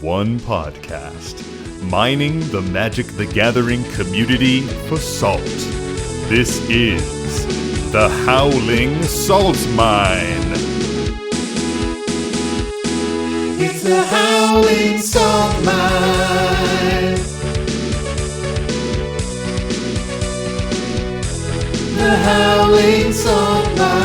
one podcast, mining the Magic the Gathering community for salt. This is the Howling Salt Mine. It's the Howling Salt Mine. The Howling Salt Mine.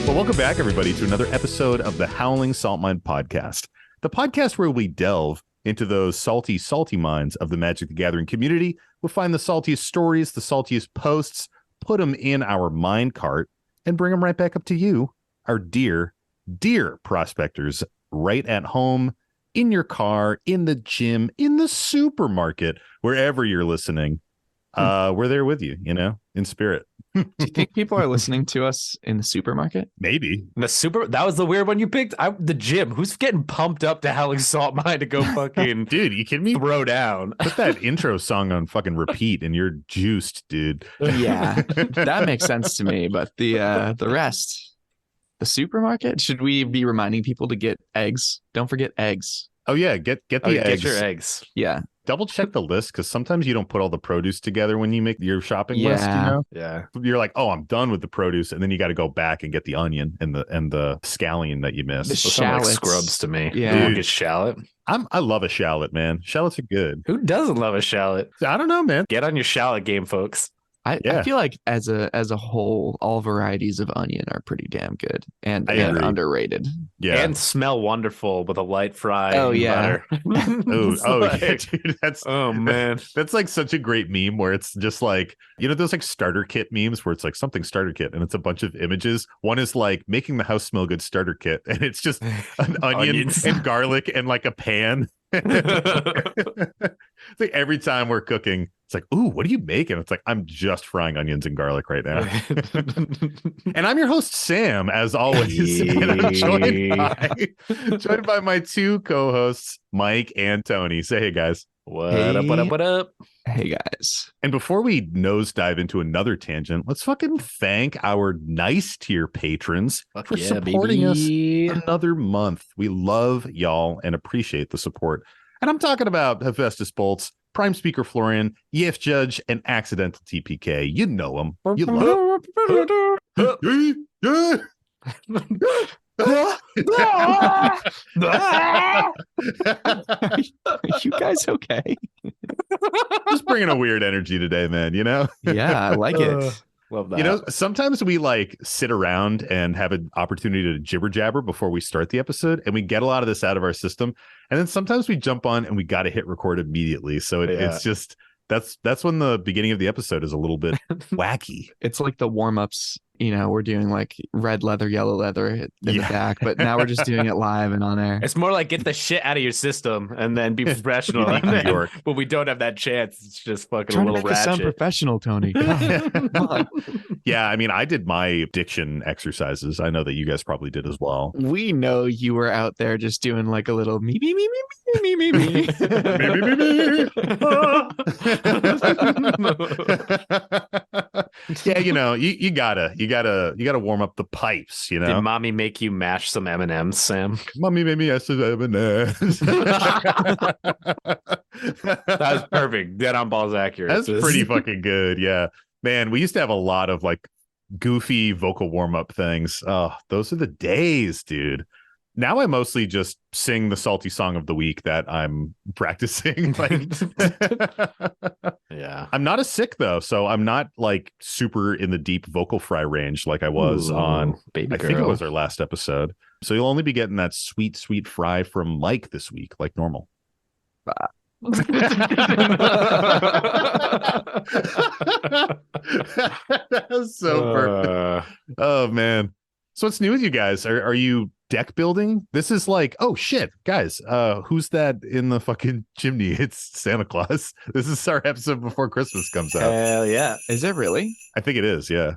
Well, welcome back, everybody, to another episode of the Howling Salt Mine podcast, the podcast where we delve into those salty, salty mines of the Magic the Gathering community. We'll find the saltiest stories, the saltiest posts, put them in our mine cart, and bring them right back up to you, our dear, dear prospectors, right at home, in your car, in the gym, in the supermarket, wherever you're listening. We're there with you, in spirit. Do you think people are listening to us in the supermarket? Maybe. That was the weird one you picked. The gym. Who's getting pumped up to Howling Salt Mine to go fucking Dude, you kidding me? throw down? Put that intro song on fucking repeat and you're juiced, dude. Yeah, that makes sense to me. But the rest, the supermarket, should we be reminding people to get eggs? Don't forget eggs. Oh yeah, get the eggs. Get your eggs. Yeah. Double check the list, because sometimes you don't put all the produce together when you make your shopping list. Yeah. You're like, oh, I'm done with the produce, and then you got to go back and get the onion and the scallion that you missed. The Those sound like shallots. scrubs to me. Yeah. Dude, get shallot. I love a shallot, man. Shallots are good. Who doesn't love a shallot? I don't know, man. Get on your shallot game, folks. I feel like as a whole, all varieties of onion are pretty damn good and I agree. underrated. Yeah. And smell wonderful with a light fry. Oh, and yeah. butter. Yeah, dude. Oh man. That's like such a great meme where it's just like, those like starter kit memes where it's like something starter kit and it's a bunch of images. One is like making the house smell good starter kit, and it's just an onion Onions. and garlic and like a pan. It's like every time we're cooking, it's like, ooh, what are you making? It's like, I'm just frying onions and garlic right now. And I'm your host, Sam, as always. And I'm joined by my two co-hosts, Mike and Tony. Say hey, guys. What up? Hey guys. And before we nosedive into another tangent, let's fucking thank our nice tier patrons for supporting us another month. We love y'all and appreciate the support. And I'm talking about Hephaestus Bolts, Prime Speaker Florian, EF Judge, and Accidental TPK. You know them. You love them. Are you guys okay? Just bringing a weird energy today, man, Yeah, I like it. Love that. Sometimes we like sit around and have an opportunity to jibber jabber before we start the episode, and we get a lot of this out of our system. And then sometimes we jump on and we got to hit record immediately. So it's just that's when the beginning of the episode is a little bit wacky. It's like the warm-ups, we're doing like red leather, yellow leather in the back, but now we're just doing it live and on air. It's more like get the shit out of your system and then be professional. And New then, York. when we don't have that chance, it's just fucking Trying a to little make us sound ratchet. professional, Tony. God, come on. Yeah, I mean, I did my diction exercises. I know that you guys probably did as well. We know you were out there just doing like a little me, me, me, me, me, me, me, me. Yeah, you gotta warm up the pipes, Did mommy make you mash some M&Ms, Sam? Mommy made me M&Ms. That was perfect. Dead on balls accurate. That's pretty fucking good. Yeah, man, we used to have a lot of like goofy vocal warm-up things. Oh, those are the days, dude. Now I mostly just sing the salty song of the week that I'm practicing. Yeah. I'm not as sick though, so I'm not like super in the deep vocal fry range like I was on Baby I girl. think it was our last episode. So you'll only be getting that sweet, sweet fry from Mike this week, like normal. That was so perfect. Oh man. So what's new with you guys? Are you deck building? This is like, oh shit, guys, who's that in the fucking chimney? It's Santa Claus. This is our episode before Christmas comes out. Hell yeah. Is it really? I think it is, yeah.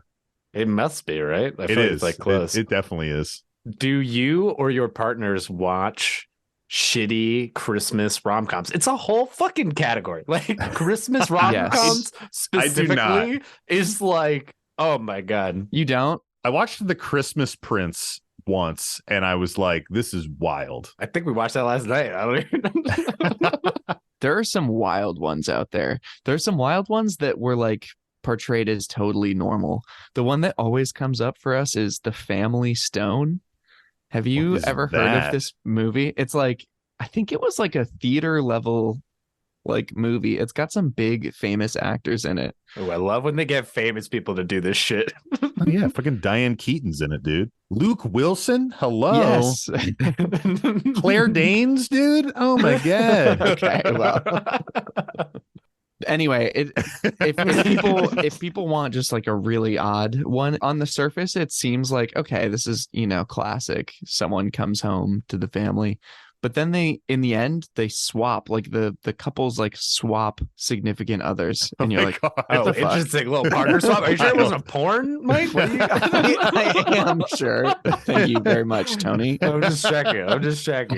It must be, right? I It feel like is. it's like close. It definitely is. Do you or your partners watch shitty Christmas rom-coms? It's a whole fucking category. Like Christmas rom-coms specifically is like, oh my God. You don't? I watched The Christmas Prince once, and I was like, this is wild. I think we watched that last night. I don't even know. There are some wild ones out there. There's some wild ones that were like portrayed as totally normal. The one that always comes up for us is The Family Stone. Have you What is ever heard that? of this movie? It's like, I think it was like a theater level like movie. It's got some big famous actors in it. Oh, I love when they get famous people to do this shit. Oh, yeah, fucking Diane Keaton's in it, dude. Luke Wilson, hello. Yes. Claire Danes, dude. Oh my god. Okay, well. Anyway, if people want just like a really odd one, on the surface it seems like, okay, this is, classic. Someone comes home to the family. But then in the end, they swap, like the couples like swap significant others. And you're like, God. Oh, interesting little partner swap. Are you sure it wasn't a porn, Mike? What are you... I am sure. Thank you very much, Tony. I'm just checking. Check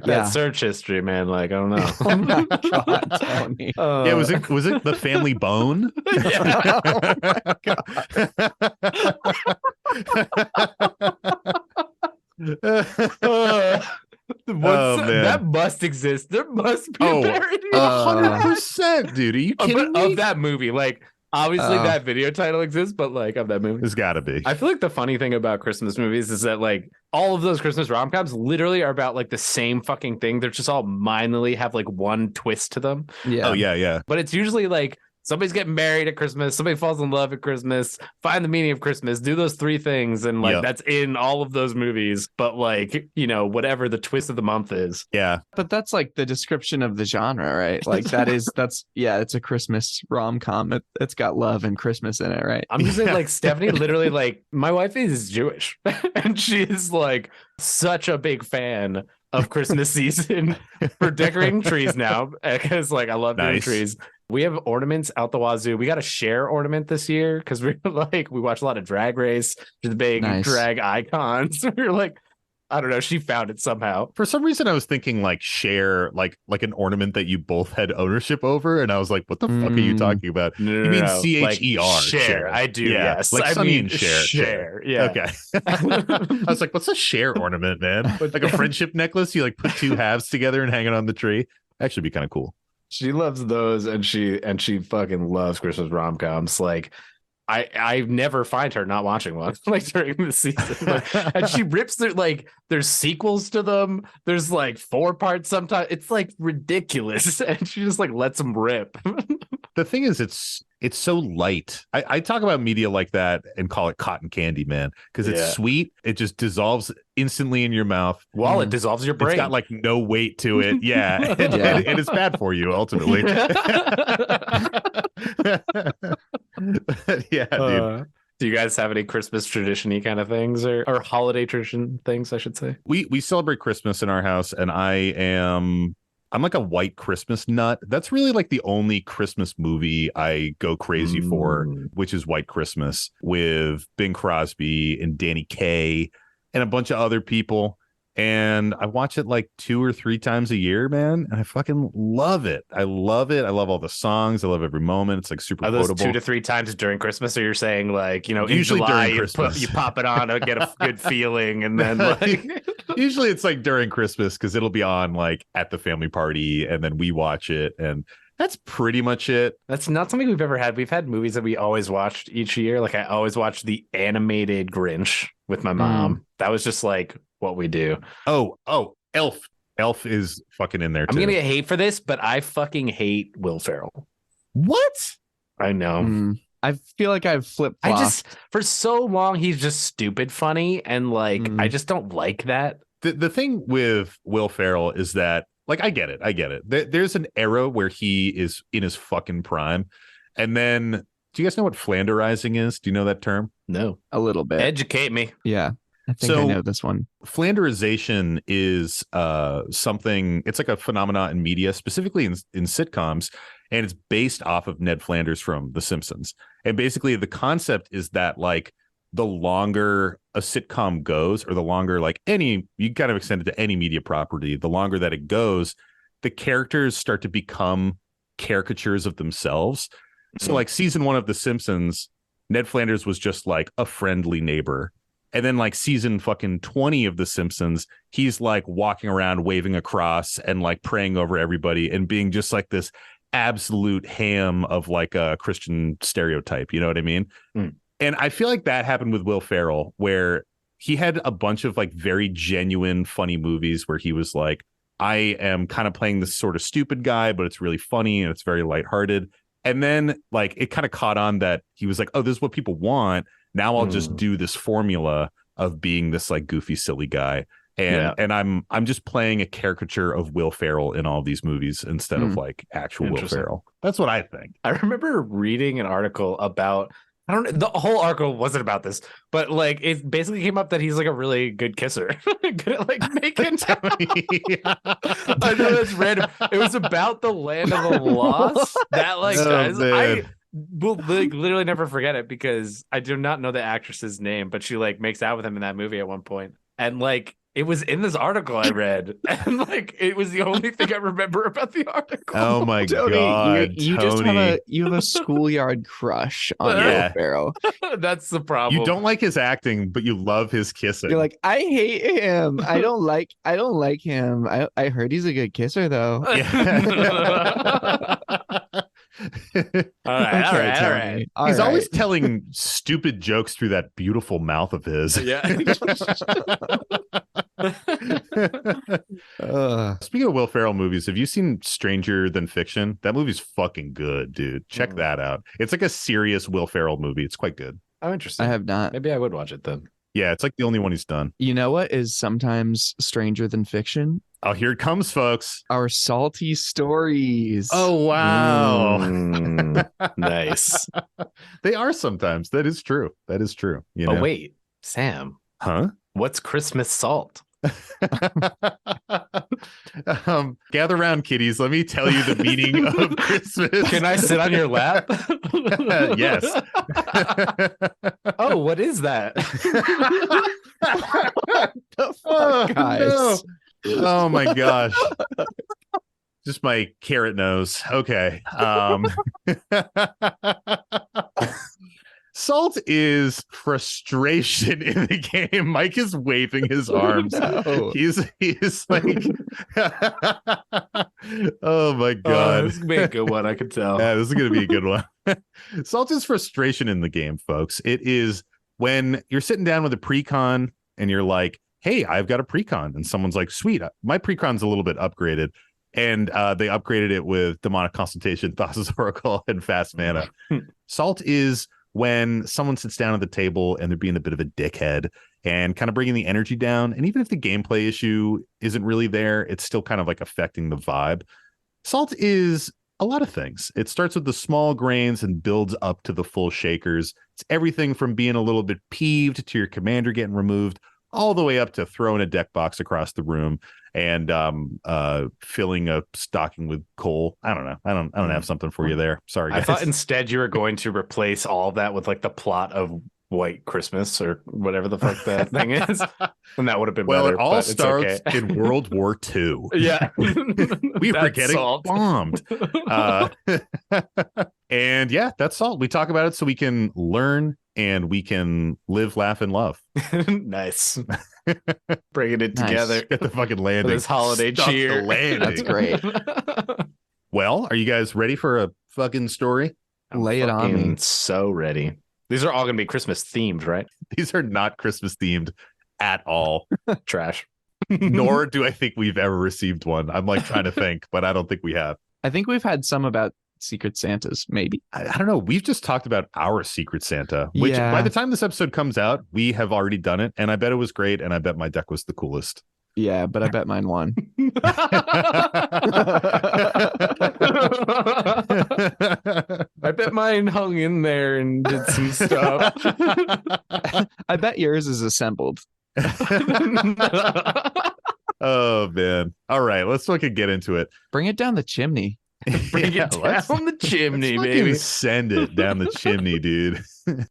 that search history, man. Like, I don't know. Oh my God, Tony. Yeah, was it The Family Bone? Yeah. Oh my God. Man. That must exist. There must be a parody 100%, dude. Are you kidding me? of that movie. Like, obviously that video title exists, but like of that movie. There's gotta be. I feel like the funny thing about Christmas movies is that like all of those Christmas rom-coms literally are about like the same fucking thing. They're just all minorly have like one twist to them. Yeah. Oh yeah. But it's usually like somebody's getting married at Christmas, somebody falls in love at Christmas, find the meaning of Christmas, do those three things, and like that's in all of those movies. But like, whatever the twist of the month is. Yeah. But that's like the description of the genre, right? Like it's a Christmas rom-com. It's got love and Christmas in it, right? I'm just saying, like, Stephanie literally, like, my wife is Jewish and she is like such a big fan of Christmas season for decorating trees now, because like I love doing trees. We have ornaments out the wazoo. We got a Cher ornament this year because we watch a lot of Drag Race, the big drag icons. We were like, I don't know, she found it somehow. For some reason, I was thinking like Cher, like an ornament that you both had ownership over, and I was like, "What the fuck are you talking about?" No, you mean no. CHER? Like Cher. I do. Yeah. Yes, like I Sonny mean and Cher. Cher. Yeah. Okay. I was like, "What's a Cher ornament, man? Like a friendship necklace? You like put two halves together and hang it on the tree? Actually, be kind of cool." She loves those, and she fucking loves Christmas rom-coms. Like, I never find her not watching one like during the season. Like, and she rips through, like, there's sequels to them. There's like 4 parts sometimes. It's like ridiculous, and she just like lets them rip. The thing is, it's so light. I talk about media like that and call it cotton candy, man, because it's sweet. It just dissolves instantly in your mouth. Well, it dissolves your brain. It's got like no weight to it. Yeah. And it's bad for you ultimately. Yeah, dude. Do you guys have any Christmas tradition-y kind of things or holiday tradition things, I should say? We celebrate Christmas in our house, and I'm like a white Christmas nut. That's really like the only Christmas movie I go crazy for, which is White Christmas with Bing Crosby and Danny Kaye and a bunch of other people. And I watch it like 2 or 3 times a year, man. And I fucking love it. I love it. I love all the songs. I love every moment. It's like super quotable. 2 to 3 times during Christmas? Or you're saying like, usually in July during Christmas. you pop it on and get a good feeling, and then like usually it's like during Christmas because it'll be on like at the family party, and then we watch it, and that's pretty much it. That's not something we've ever had. We've had movies that we always watched each year. Like I always watched the animated Grinch with my mom. That was just like what we do. Oh, Elf. Elf is fucking in there too. I'm gonna get hate for this, but I fucking hate Will Ferrell. What? I know. I feel like I've flip-flopped. I just, for so long, he's just stupid funny, and like I just don't like that. The thing with Will Ferrell is that, like, I get it. There's an era where he is in his fucking prime, and then, do you guys know what Flanderizing is? Do you know that term? No, a little bit. Educate me. Yeah. I think I know this one. Flanderization is something, it's like a phenomenon in media, specifically in sitcoms, and it's based off of Ned Flanders from The Simpsons. And basically the concept is that like the longer a sitcom goes, or the longer like you kind of extend it to any media property, the longer that it goes, the characters start to become caricatures of themselves. So like season 1 of The Simpsons, Ned Flanders was just like a friendly neighbor. And then like season fucking 20 of The Simpsons, he's like walking around waving a cross and like praying over everybody and being just like this absolute ham of like a Christian stereotype. You know what I mean? Mm. And I feel like that happened with Will Ferrell, where he had a bunch of like very genuine, funny movies where he was like, I am kind of playing this sort of stupid guy, but it's really funny and it's very lighthearted. And then like it kind of caught on that he was like, oh, this is what people want. Now I'll just do this formula of being this like goofy, silly guy. And I'm just playing a caricature of Will Ferrell in all of these movies instead of like actual Will Ferrell. That's what I think. I remember reading an article about, I don't know, the whole article wasn't about this, but like it basically came up that he's like a really good kisser. Good at like making I know that's random. It was about the Land of the Lost. That like I will like literally never forget it because I do not know the actress's name, but she like makes out with him in that movie at one point. And like it was in this article I read, and like it was the only thing I remember about the article. Oh my Tony, god, you Tony. just have a schoolyard crush on Will Ferrell. That's the problem. You don't like his acting, but you love his kissing. You're like, I hate him. I don't like him. I heard he's a good kisser though. Yeah. All right. He's always telling stupid jokes through that beautiful mouth of his. Yeah. Speaking of Will Ferrell movies, have you seen Stranger Than Fiction? That movie's fucking good, dude. Check that out. It's like a serious Will Ferrell movie. It's quite good. Oh, interesting. I have not. Maybe I would watch it then. Yeah, it's like the only one he's done. You know what is sometimes stranger than fiction? Oh, here it comes, folks. Our salty stories. Oh, wow. Nice. They are sometimes. That is true. That is true. You know? Oh, wait, Sam. Huh? What's Christmas salt? Gather around, kiddies. Let me tell you the meaning of Christmas. Can I sit on your lap? Yes. Oh, what is that? The fuck, guys. No. Oh my gosh. Just my carrot nose. Okay. Salt is frustration in the game. Mike is waving his arms. No. He's like, oh my god, this is gonna be a good one. I can tell. Yeah, this is gonna be a good one. Salt is frustration in the game, folks. It is when you're sitting down with a precon and you're like, hey, I've got a precon, and someone's like, sweet, my precon's a little bit upgraded. And they upgraded it with Demonic Consultation, Thassa's Oracle, and Fast Mana. Salt is when someone sits down at the table and they're being a bit of a dickhead and kind of bringing the energy down. And even if the gameplay issue isn't really there, it's still kind of like affecting the vibe. Salt is a lot of things. It starts with the small grains and builds up to the full shakers. It's everything from being a little bit peeved to your commander getting removed, all the way up to throwing a deck box across the room and filling a stocking with coal. I don't know. I don't have something for you there. Sorry, guys. I thought instead you were going to replace all of that with like the plot of White Christmas or whatever the fuck that thing is, and that would have been well. better, It all but starts it's okay. in World War II. Yeah, we were getting salt. bombed. And yeah, that's salt. We talk about it so we can learn and we can live, laugh, and love. Nice. Bringing it together. Get the fucking landing. This holiday Stuff cheer. the landing. That's great. Well, are you guys ready for a fucking story? Lay it on me. So ready. These are all going to be Christmas themed, right? These are not Christmas themed at all. Trash. Nor do I think we've ever received one. I'm like trying to think, but I don't think we have. I think we've had some about Secret Santas, maybe. I don't know. We've just talked about our Secret Santa, which Yeah. by the time this episode comes out, we have already done it. And I bet it was great. And I bet my deck was the coolest. Yeah, but I bet mine won. I bet mine hung in there and did some stuff. I bet yours is assembled. Oh, man. All right. Let's fucking get into it. Bring it down the chimney. Bring Yeah, it let's- down the chimney, let's baby. fucking send it down the chimney, dude.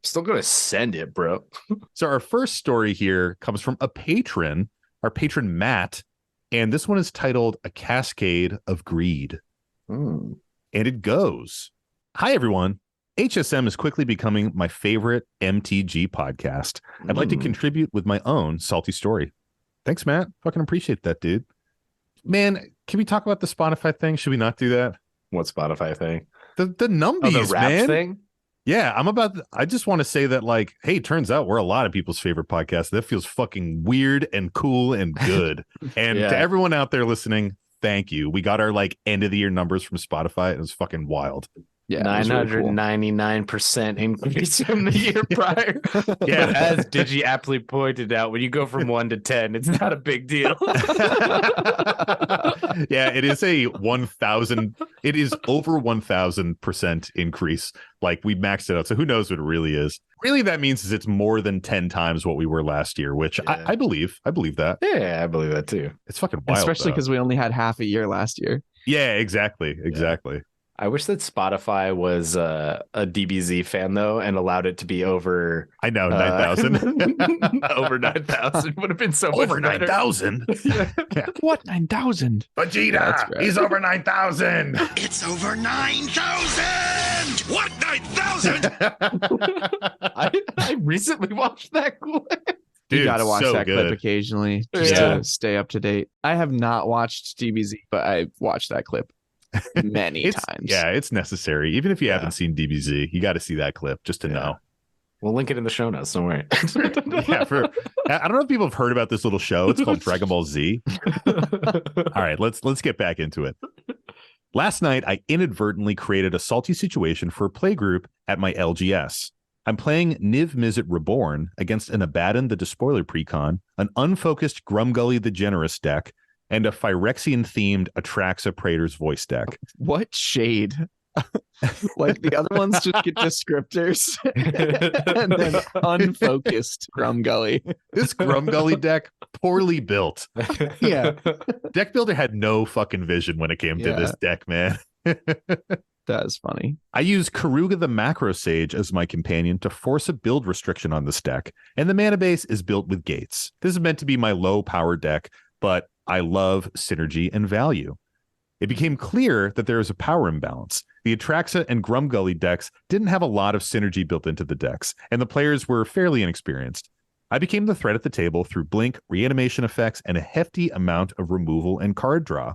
Still gonna send it, bro. So our first story here comes from a patron, our patron Matt, and this one is titled A Cascade of Greed. And it goes, hi, everyone. HSM is quickly becoming my favorite MTG podcast. I'd like to contribute with my own salty story. Thanks, Matt. Fucking appreciate that, dude. Man, can we talk about the Spotify thing? Should we not do that? What Spotify thing? The numbies, the rap man. thing? Yeah, I just want to say that, like, hey, turns out we're a lot of people's favorite podcast. That feels fucking weird and cool and good. And to everyone out there listening, thank you. We got our like end of the year numbers from Spotify. It was fucking wild. Yeah, 999% increase from the year prior. Yeah, but as Digi aptly pointed out, when you go from 1 to 10, it's not a big deal. Yeah, it is a 1,000. It is over 1,000% increase. Like, we maxed it out. So who knows what it really is? Really, that means is it's more than 10 times what we were last year, which I believe. I believe that. Yeah, I believe that too. It's fucking wild. Especially because we only had half a year last year. Yeah, exactly. I wish that Spotify was a DBZ fan though and allowed it to be over. I know 9,000. Over 9,000 would have been so much Over better. 9,000. What 9,000? Vegeta, he's over 9,000. It's over 9,000! What 9,000? I recently watched that clip. Dude, You gotta watch so that good. clip occasionally just to stay up to date. I have not watched DBZ, but I watched that clip many times. Yeah, it's necessary. Even if you haven't seen DBZ, you got to see that clip just to know. We'll link it in the show notes. Don't worry. Yeah, I don't know if people have heard about this little show. It's called Dragon Ball Z. All right, let's get back into it. Last night, I inadvertently created a salty situation for a playgroup at my LGS. I'm playing Niv Mizzet Reborn against an Abaddon the Despoiler Precon, an unfocused Grumgully the Generous deck, and a Phyrexian-themed Atraxa Praetor's Voice deck. What shade? Like the other ones just get descriptors and then unfocused Grumgully. This Grumgully deck, poorly built. Yeah. Deck Builder had no fucking vision when it came to this deck, man. That is funny. I use Karuga the Macro Sage as my companion to force a build restriction on this deck, and the mana base is built with gates. This is meant to be my low power deck, but I love synergy and value. It became clear that there is a power imbalance. The Atraxa and Grumgully decks didn't have a lot of synergy built into the decks, and the players were fairly inexperienced. I became the threat at the table through blink, reanimation effects, and a hefty amount of removal and card draw.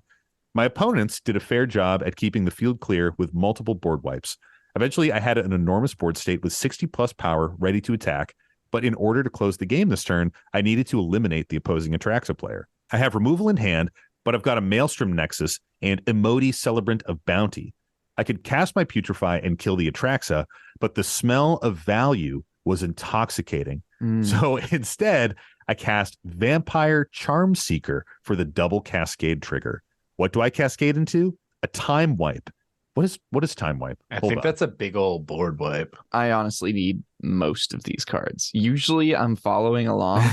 My opponents did a fair job at keeping the field clear with multiple board wipes. Eventually, I had an enormous board state with 60 plus power ready to attack, but in order to close the game this turn, I needed to eliminate the opposing Atraxa player. I have removal in hand, but I've got a Maelstrom Nexus and Emoti Celebrant of Bounty. I could cast my Putrefy and kill the Atraxa, but the smell of value was intoxicating. So instead, I cast Vampire Charm Seeker for the double cascade trigger. What do I cascade into? A time wipe. What is time wipe? I think that's a big old board wipe. I honestly need most of these cards. Usually I'm following along.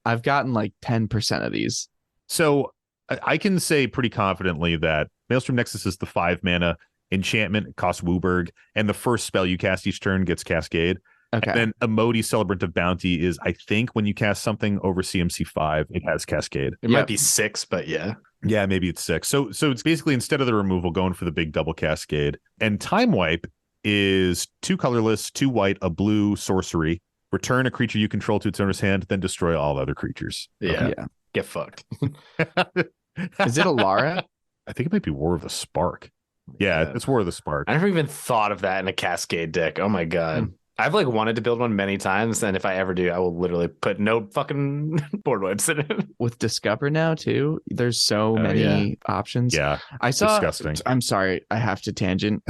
I've gotten like 10% of these. So I can say pretty confidently that Maelstrom Nexus is the 5 mana enchantment. It costs Wooburg, and the first spell you cast each turn gets Cascade. Okay. And then Emoti Celebrant of Bounty is, I think, when you cast something over CMC 5, it has Cascade. It might be 6, but yeah. Yeah, maybe it's 6. So it's basically, instead of the removal, going for the big double Cascade. And Time Wipe is 2 colorless, 2 white, a blue sorcery. Return a creature you control to its owner's hand, then destroy all other creatures. Yeah. Get fucked. Is it a Lara? I think it might be War of the Spark. Yeah, it's War of the Spark. I never even thought of that in a Cascade deck. Oh my god. I've like wanted to build one many times, and if I ever do, I will literally put no fucking board wipes in it. With Discover now too, there's so many options. Yeah, I saw. disgusting. I'm sorry, I have to tangent.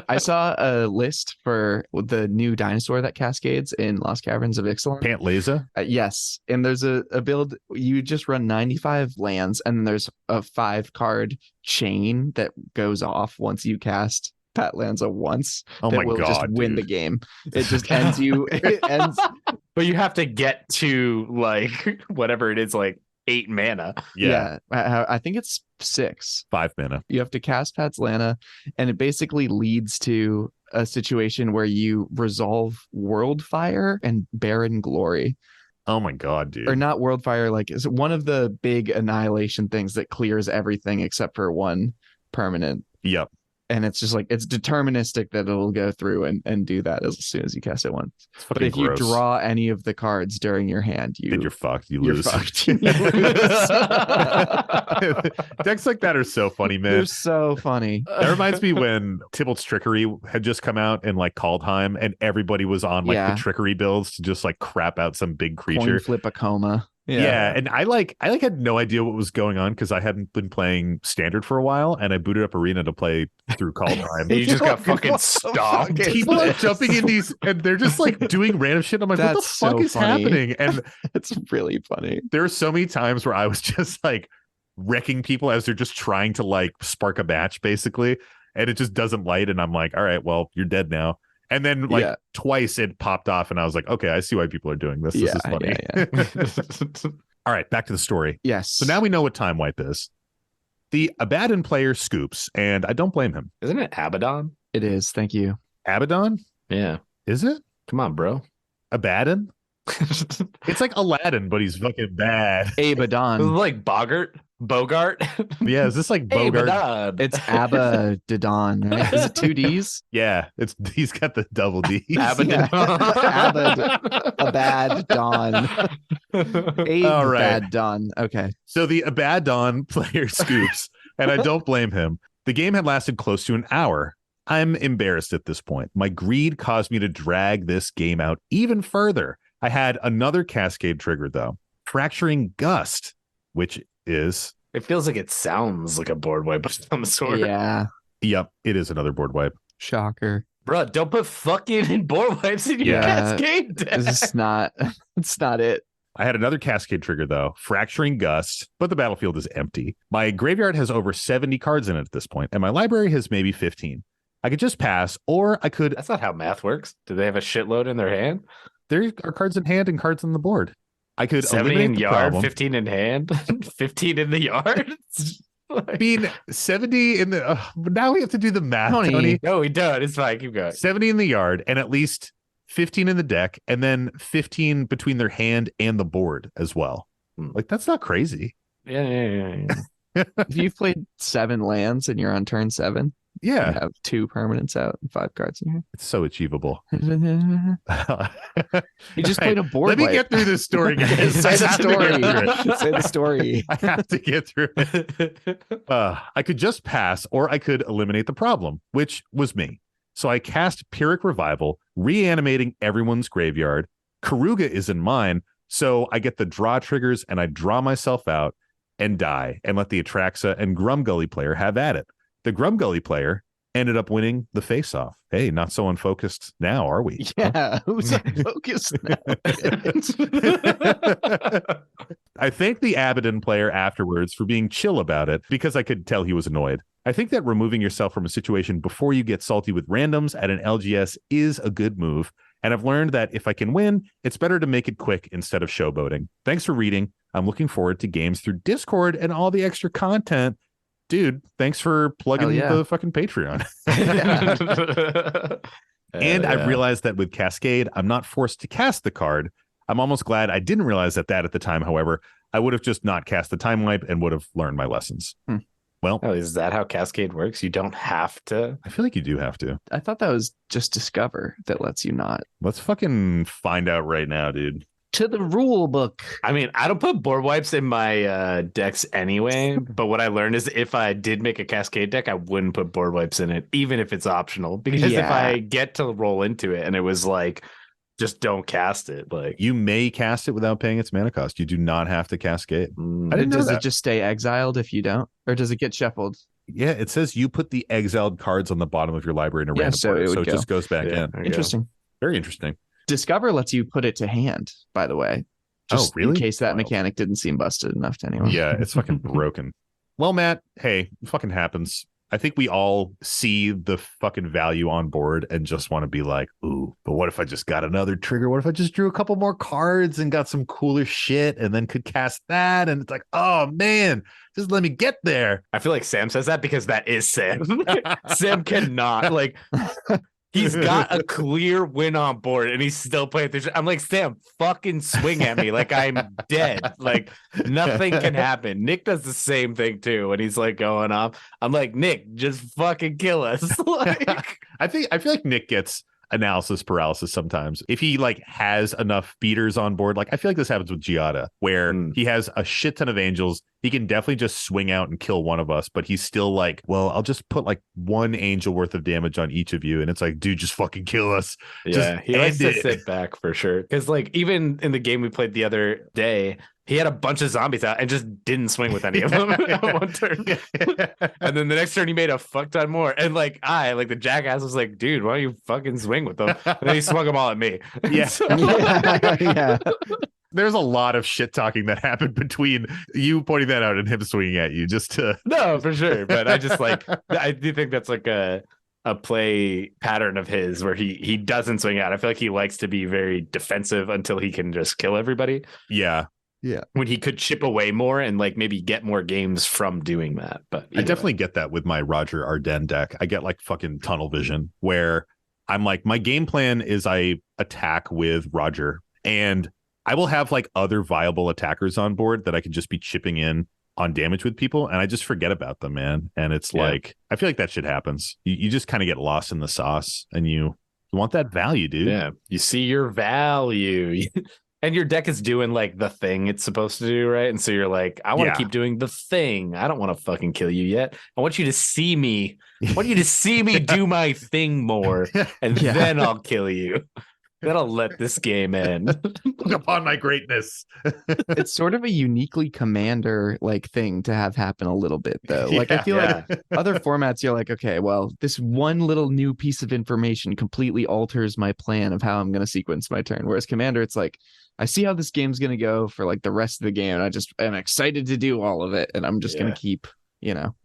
I saw a list for the new dinosaur that cascades in Lost Caverns of Ixalan. Pantleza? Yes, and there's a build. You just run 95 lands, and then there's a 5-card chain that goes off once you cast Patlanza once. Oh that my will god, just win the game. It just ends you. It ends. But you have to get to like whatever it is, like 8 mana. Yeah. I think it's 6. 5 mana. You have to cast Patslana, and it basically leads to a situation where you resolve Worldfire and Barren Glory. Oh my god, dude. Or not Worldfire, like is one of the big annihilation things that clears everything except for one permanent. Yep. And it's just like it's deterministic that it'll go through and do that as soon as you cast it once. But if you draw any of the cards during your hand, then you're fucked. You you're lose. fucked. You lose. Decks like that are so funny, man. They're so funny. That reminds me when Tybalt's Trickery had just come out in like Kaldheim, and everybody was on like the Trickery builds to just like crap out some big creature. Coin flip a coma. Yeah, and I had no idea what was going on because I hadn't been playing Standard for a while, and I booted up Arena to play through Kaldheim. You just got fucking stomped. People are jumping in these, and they're just like doing random shit. I'm like, what the fuck is happening? And it's really funny. There are so many times where I was just like wrecking people as they're just trying to like spark a match, basically, and it just doesn't light, and I'm like, all right, well, you're dead now. And then like twice it popped off and I was like, okay, I see why people are doing this. This is funny. All right, back to the story. Yes. So now we know what time wipe is. The Abaddon player scoops, and I don't blame him. Isn't it Abaddon? It is. Thank you. Abaddon? Yeah. Is it? Come on, bro. Abaddon? It's like Aladdin, but he's fucking bad. Abaddon. Like Bogart. Yeah, is this like Bogart? It's Abaddon, right? Is it 2 D's? Yeah, he's got the double D's. Abaddon. All right. Abaddon. Okay. So the Abaddon player scoops, and I don't blame him. The game had lasted close to an hour. I'm embarrassed at this point. My greed caused me to drag this game out even further. I had another cascade trigger, though. Fracturing Gust, which is... It feels like it sounds like a board wipe of some sort. Yeah. Yep, it is another board wipe. Shocker. Bro, don't put fucking board wipes in your cascade deck. It's not it. I had another cascade trigger, though. Fracturing Gust, but the battlefield is empty. My graveyard has over 70 cards in it at this point, and my library has maybe 15. I could just pass, or I could... That's not how math works. Do they have a shitload in their hand? There are cards in hand and cards on the board. I could 70 in yard, problem. 15 in hand, 15 in the yard. I mean, 70 in the... now we have to do the math, Tony. No, we don't. It's fine. Keep going. 70 in the yard and at least 15 in the deck, and then 15 between their hand and the board as well. Like, that's not crazy. Yeah. If you've played 7 lands and you're on turn 7, you have 2 permanents out and 5 cards in here. It's so achievable. You just played a board. Let me get through this story, guys. Say the story. Say the story. I have to get through it. I could just pass, or I could eliminate the problem, which was me. So I cast Pyrrhic Revival, reanimating everyone's graveyard. Karuga is in mine, so I get the draw triggers, and I draw myself out and die, and let the Atraxa and Grumgully player have at it. The Grumgully player ended up winning the face-off. Hey, not so unfocused now, are we? Yeah, who's unfocused now? I thanked the Abaddon player afterwards for being chill about it because I could tell he was annoyed. I think that removing yourself from a situation before you get salty with randoms at an LGS is a good move, and I've learned that if I can win, it's better to make it quick instead of showboating. Thanks for reading. I'm looking forward to games through Discord and all the extra content. Dude, thanks for plugging the fucking Patreon. And I've realized that with Cascade, I'm not forced to cast the card. I'm almost glad I didn't realize that at the time. However, I would have just not cast the time wipe and would have learned my lessons. Well, is that how Cascade works? You don't have to. I feel like you do have to. I thought that was just Discover that lets you not. Let's fucking find out right now, dude. To the rule book. I mean, I don't put board wipes in my decks anyway, but what I learned is if I did make a Cascade deck, I wouldn't put board wipes in it, even if it's optional. Because if I get to roll into it and it was like, just don't cast it. Like, you may cast it without paying its mana cost. You do not have to Cascade. I didn't does it just stay exiled if you don't? Or does it get shuffled? Yeah, it says you put the exiled cards on the bottom of your library in a random order, so it just goes back in. Interesting. Very interesting. Discover lets you put it to hand, by the way. Just in case that mechanic didn't seem busted enough to anyone. Yeah, it's fucking broken. Well, Matt, hey, it fucking happens. I think we all see the fucking value on board and just want to be like, ooh, but what if I just got another trigger? What if I just drew a couple more cards and got some cooler shit and then could cast that? And it's like, oh man, just let me get there. I feel like Sam says that because that is Sam. Sam cannot, like, He's got a clear win on board and he's still playing this. I'm like, Sam, fucking swing at me like I'm dead. Like nothing can happen. Nick does the same thing too when he's like going off. I'm like, Nick, just fucking kill us. Like, I feel like Nick gets analysis paralysis sometimes. If he like has enough beaters on board, like I feel like this happens with Jitte, where he has a shit ton of angels. He can definitely just swing out and kill one of us, but he's still like, well, I'll just put like one angel worth of damage on each of you. And it's like, dude, just fucking kill us. Yeah, he likes to sit back for sure. Because like even in the game we played the other day, he had a bunch of zombies out and just didn't swing with any of them on one turn. And then the next turn he made a fuck ton more. And like the jackass was like, dude, why don't you fucking swing with them? And then he swung them all at me. Yeah. So- Yeah. There's a lot of shit talking that happened between you pointing that out and him swinging at you just to. No, for sure. But I just like, I do think that's like a play pattern of his where he doesn't swing out. I feel like he likes to be very defensive until he can just kill everybody. Yeah. Yeah. When he could chip away more and like maybe get more games from doing that. But I definitely get that with my Roger Ardennes deck. I get like fucking tunnel vision where I'm like, my game plan is I attack with Roger and I will have like other viable attackers on board that I can just be chipping in on damage with people. And I just forget about them, man. And it's like, I feel like that shit happens. You just kind of get lost in the sauce and you want that value, dude. Yeah. You see your value. And your deck is doing like the thing it's supposed to do, right? And so you're like, I want to keep doing the thing. I don't want to fucking kill you yet. I want you to see me. I want you to see me do my thing more, and then I'll kill you. Then I'll let this game end. Look upon my greatness. It's sort of a uniquely commander like thing to have happen a little bit though. Like I feel like other formats you're like, okay, well, this one little new piece of information completely alters my plan of how I'm going to sequence my turn. Whereas commander, it's like, I see how this game's going to go for like the rest of the game. And I just am excited to do all of it. And I'm just going to keep,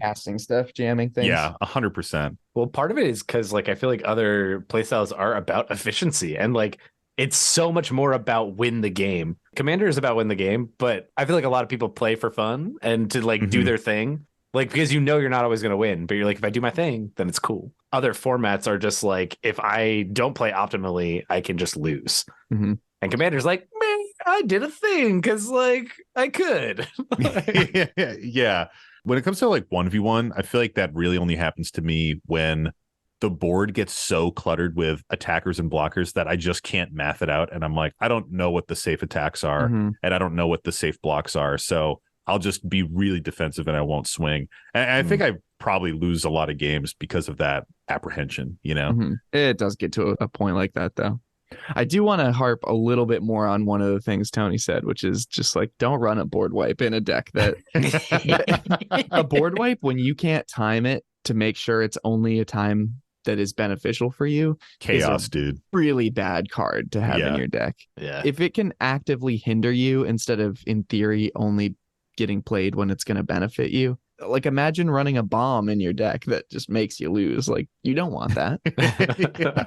casting stuff, jamming things. Yeah, 100%. Well, part of it is because like I feel like other playstyles are about efficiency and like it's so much more about win the game. Commander is about win the game, but I feel like a lot of people play for fun and to like do their thing. Like because you're not always going to win, but you're like, if I do my thing, then it's cool. Other formats are just like, if I don't play optimally, I can just lose. Mm-hmm. And Commander's like, man, I did a thing because like I could. Yeah. When it comes to like 1v1, I feel like that really only happens to me when the board gets so cluttered with attackers and blockers that I just can't math it out. And I'm like, I don't know what the safe attacks are and I don't know what the safe blocks are. So I'll just be really defensive and I won't swing. And I think I probably lose a lot of games because of that apprehension, It does get to a point like that though. I do want to harp a little bit more on one of the things Tony said, which is just like, don't run a board wipe in a deck that a board wipe when you can't time it to make sure it's only a time that is beneficial for you. Chaos, dude. Really bad card to have in your deck. Yeah. If it can actively hinder you instead of in theory only getting played when it's going to benefit you. Like imagine running a bomb in your deck that just makes you lose. Like you don't want that.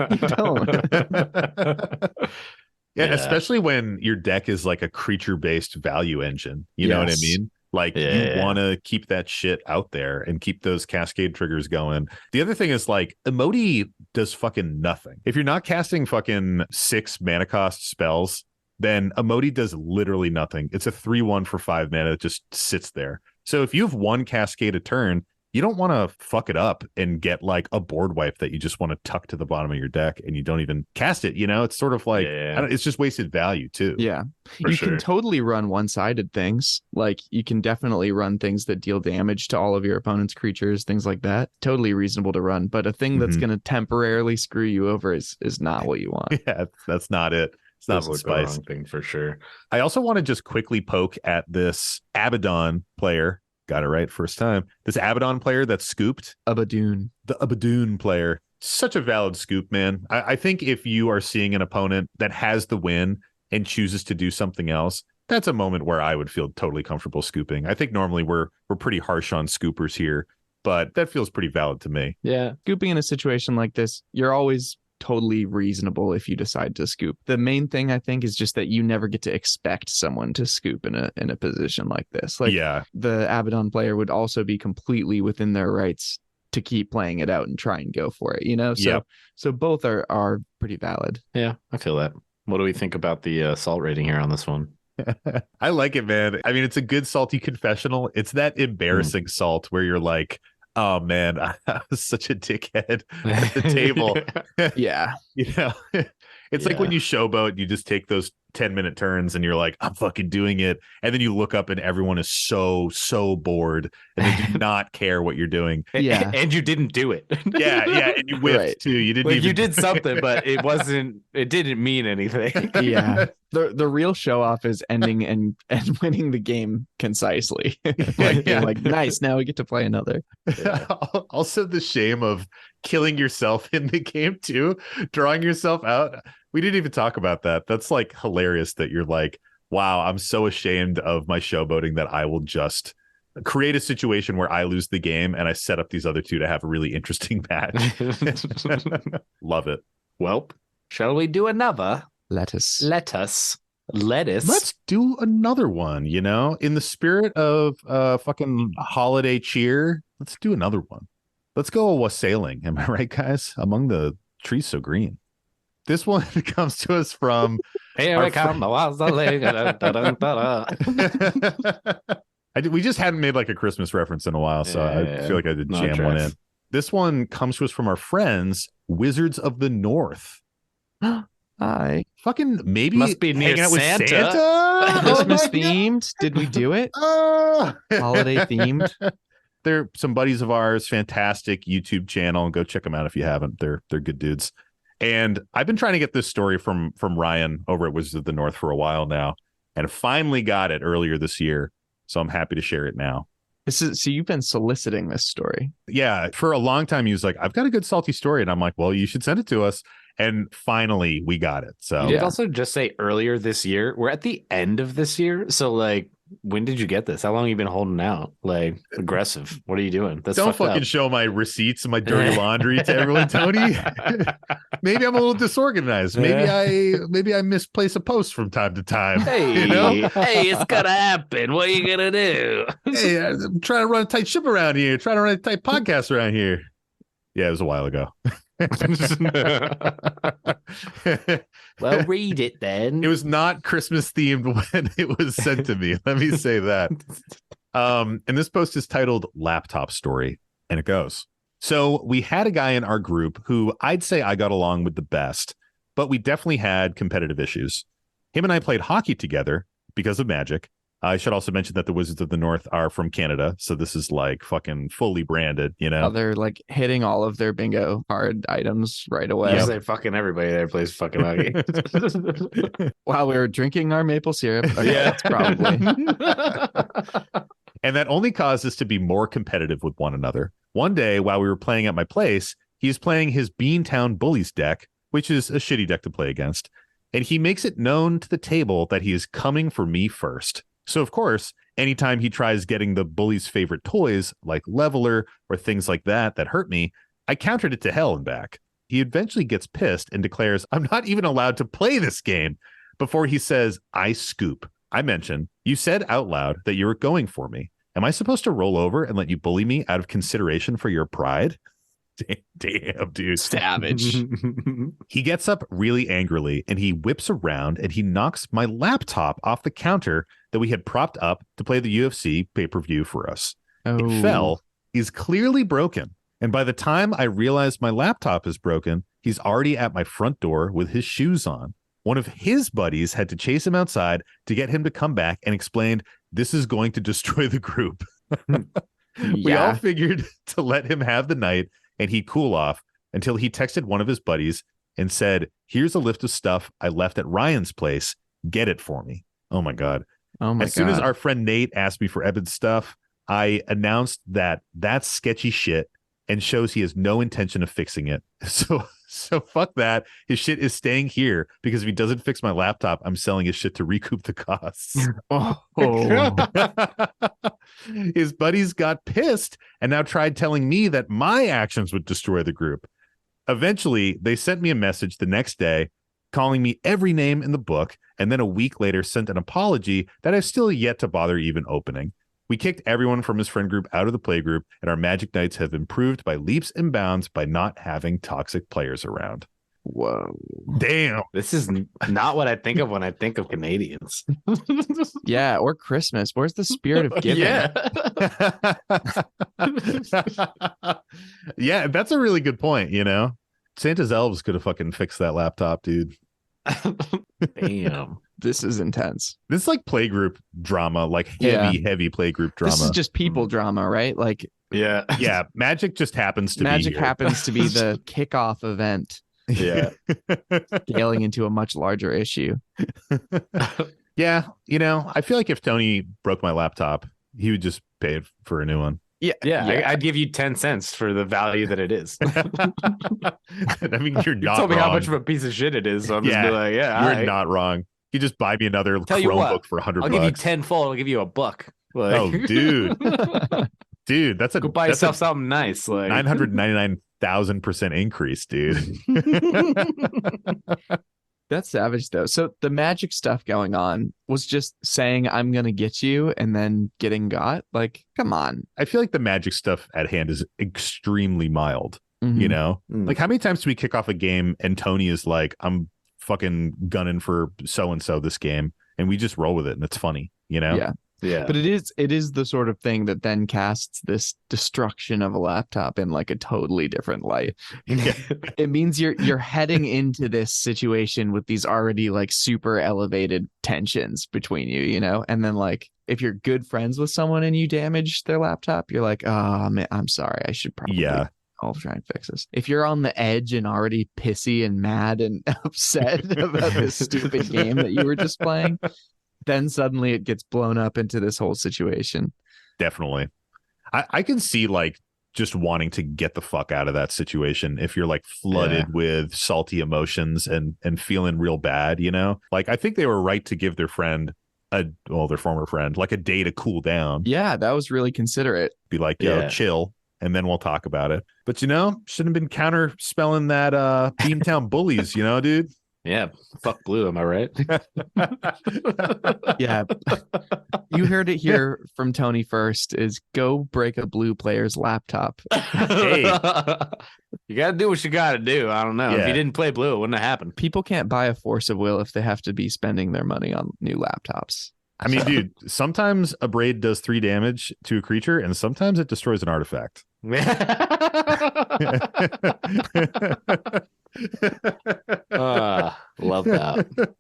You don't. Yeah, especially when your deck is like a creature-based value engine. You know what I mean? Like you want to keep that shit out there and keep those cascade triggers going. The other thing is like Emoti does fucking nothing. If you're not casting fucking 6 mana cost spells, then Emoti does literally nothing. It's a 3/1 for 5 mana that just sits there. So if you have one cascade a turn, you don't want to fuck it up and get like a board wipe that you just want to tuck to the bottom of your deck and you don't even cast it. It's sort of like, it's just wasted value too. Yeah. You can totally run one-sided things. Like you can definitely run things that deal damage to all of your opponent's creatures, things like that. Totally reasonable to run. But a thing that's going to temporarily screw you over is not what you want. Yeah, that's not it. It's not the spice thing for sure. I also want to just quickly poke at this Abaddon player. Got it right first time. This Abaddon player that scooped. Abaddon. The Abaddon player. Such a valid scoop, man. I think if you are seeing an opponent that has the win and chooses to do something else, that's a moment where I would feel totally comfortable scooping. I think normally we're pretty harsh on scoopers here, but that feels pretty valid to me. Yeah. Scooping in a situation like this, you're always totally reasonable if you decide to scoop. The main thing I think is just that you never get to expect someone to scoop in a position like this. Like the Abaddon player would also be completely within their rights to keep playing it out and try and go for it, so Yep. so both are pretty valid. Yeah, I feel that. What do we think about the salt rating here on this one? I like it, man. I mean, it's a good salty confessional. It's that embarrassing salt where you're like, oh man, I was such a dickhead at the table. Yeah. It's like when you showboat and you just take those 10-minute turns and you're like, I'm fucking doing it. And then you look up and everyone is so bored and they do not care what you're doing. Yeah. And you didn't do it. Yeah. And you whiffed Right. too. You didn't Like even you did something, but it didn't mean anything. Yeah. The real show off is ending and winning the game concisely. Like, being like, nice, now we get to play another. Also the shame of killing yourself in the game too, drawing yourself out. We didn't even talk about that. That's like hilarious that you're like, wow, I'm so ashamed of my showboating that I will just create a situation where I lose the game and I set up these other two to have a really interesting match. Love it. Well, shall we do another? Lettuce. Lettuce. Let's do another one, in the spirit of fucking holiday cheer. Let's do another one. Let's go wassailing. Am I right, guys? Among the trees so green. This one comes to us from Here I come, wassailing. We just hadn't made like a Christmas reference in a while, so I feel like I did jam one in. This one comes to us from our friends, Wizards of the North. Hi. Fucking maybe must be near hanging out with Santa. Santa? Christmas Oh my themed. Did we do it? God. Holiday themed. They're some buddies of ours, fantastic YouTube channel. Go check them out if you haven't. They're good dudes. And I've been trying to get this story from Ryan over at Wizards of the North for a while now, and finally got it earlier this year. So I'm happy to share it now. So you've been soliciting this story. Yeah, for a long time he was like, I've got a good salty story, and I'm like, well, you should send it to us. And finally we got it. So You did also just say earlier this year. We're at the end of this year. So like, when did you get this? How long have you been holding out? Like, aggressive. What are you doing? That's don't fucked fucking up. show my receipts and my dirty laundry to everyone, Tony. Maybe I'm a little disorganized. Maybe I misplace a post from time to time. Hey, hey, it's gonna happen. What are you gonna do? Hey, I'm trying to run a tight ship around here, trying to run a tight podcast around here. Yeah, it was a while ago. Well, read it then. It was not Christmas themed when it was sent to me. Let me say that. And this post is titled Laptop Story, and it goes. So we had a guy in our group who I'd say I got along with the best, but we definitely had competitive issues. Him and I played hockey together because of Magic. I should also mention that the Wizards of the North are from Canada, so this is like fucking fully branded, Oh, they're like hitting all of their bingo card items right away. Yes, they fucking everybody there plays fucking hockey. While we were drinking our maple syrup. Okay, Yeah. that's probably. And that only caused us to be more competitive with one another. One day, while we were playing at my place, he's playing his Beantown Bullies deck, which is a shitty deck to play against. And he makes it known to the table that he is coming for me first. So, of course, anytime he tries getting the bully's favorite toys, like Leveler or things like that hurt me, I countered it to hell and back. He eventually gets pissed and declares, I'm not even allowed to play this game, before he says, I scoop. I mention, you said out loud that you were going for me. Am I supposed to roll over and let you bully me out of consideration for your pride? Damn, dude. Savage. He gets up really angrily and he whips around and he knocks my laptop off the counter that we had propped up to play the UFC pay-per-view for us. It fell, is clearly broken. And by the time I realized my laptop is broken, he's already at my front door with his shoes on. One of his buddies had to chase him outside to get him to come back and explained, this is going to destroy the group. We all figured to let him have the night and he'd cool off until he texted one of his buddies and said, here's a lift of stuff I left at Ryan's place. Get it for me. Oh my God. Oh my God. As soon as our friend Nate asked me for Evan's stuff, I announced that that's sketchy shit and shows he has no intention of fixing it. So fuck that. His shit is staying here because if he doesn't fix my laptop, I'm selling his shit to recoup the costs. His buddies got pissed and now tried telling me that my actions would destroy the group. Eventually, they sent me a message the next day calling me every name in the book, and then a week later sent an apology that I've still yet to bother even opening. We kicked everyone from his friend group out of the playgroup, and our Magic nights have improved by leaps and bounds by not having toxic players around. Whoa. Damn. This is not what I think of when I think of Canadians. Yeah, or Christmas. Where's the spirit of giving? Yeah. Yeah, that's a really good point, you know? Santa's elves could have fucking fixed that laptop, dude. Damn. This is intense. This is like playgroup drama, like heavy playgroup drama. This is just people drama, right? Like, Yeah. Yeah, Magic just happens to be Magic here. happens to be the kickoff event, Yeah. scaling into a much larger issue. Yeah, you know, I feel like if Tony broke my laptop, he would just pay it for a new one. Yeah. I'd give you 10 cents for the value that it is. I mean, you're You not told me wrong. how much of a piece of shit it is. So I'm just Yeah, be like, yeah, you're all right. not wrong. You just buy me another Tell you what, Chromebook for $100. I'll give you 10 full. I'll give you $1. Like, Oh, dude. Dude, that's a go buy that's yourself something nice. a Like 999,000% increase, dude. That's savage, though. So the Magic stuff going on was just saying, I'm going to get you, and then getting got. Like, come on. I feel like the Magic stuff at hand is extremely mild, Mhm. you know? Mm. Like, how many times do we kick off a game and Tony is like, I'm fucking gunning for so-and-so this game, and we just roll with it, and it's funny, you know? Yeah. yeah. But it is the sort of thing that then casts this destruction of a laptop in like a totally different light. It means you're heading into this situation with these already like super elevated tensions between you, you know? And then like if you're good friends with someone and you damage their laptop, you're like, oh man, I'm sorry. I should probably I'll try and fix this. If you're on the edge and already pissy and mad and upset about this stupid game that you were just playing, then suddenly it gets blown up into this whole situation. Definitely. I can see like just wanting to get the fuck out of that situation if you're like flooded with salty emotions and feeling real bad, you know? Like I think they were right to give their friend their former friend like a day to cool down. Yeah, that was really considerate. Be like, yo, chill, and then we'll talk about it. But you know, shouldn't have been counter spelling that Beantown bullies, you know, dude. Yeah. Fuck blue. Am I right? Yeah. You heard it here from Tony first is go break a blue player's laptop. Hey. You got to do what you got to do. I don't know. If Yeah. you didn't play blue, it wouldn't have happened. People can't buy a force of will if they have to be spending their money on new laptops. I mean, dude, sometimes a braid does 3 damage to a creature, and sometimes it destroys an artifact. Love that.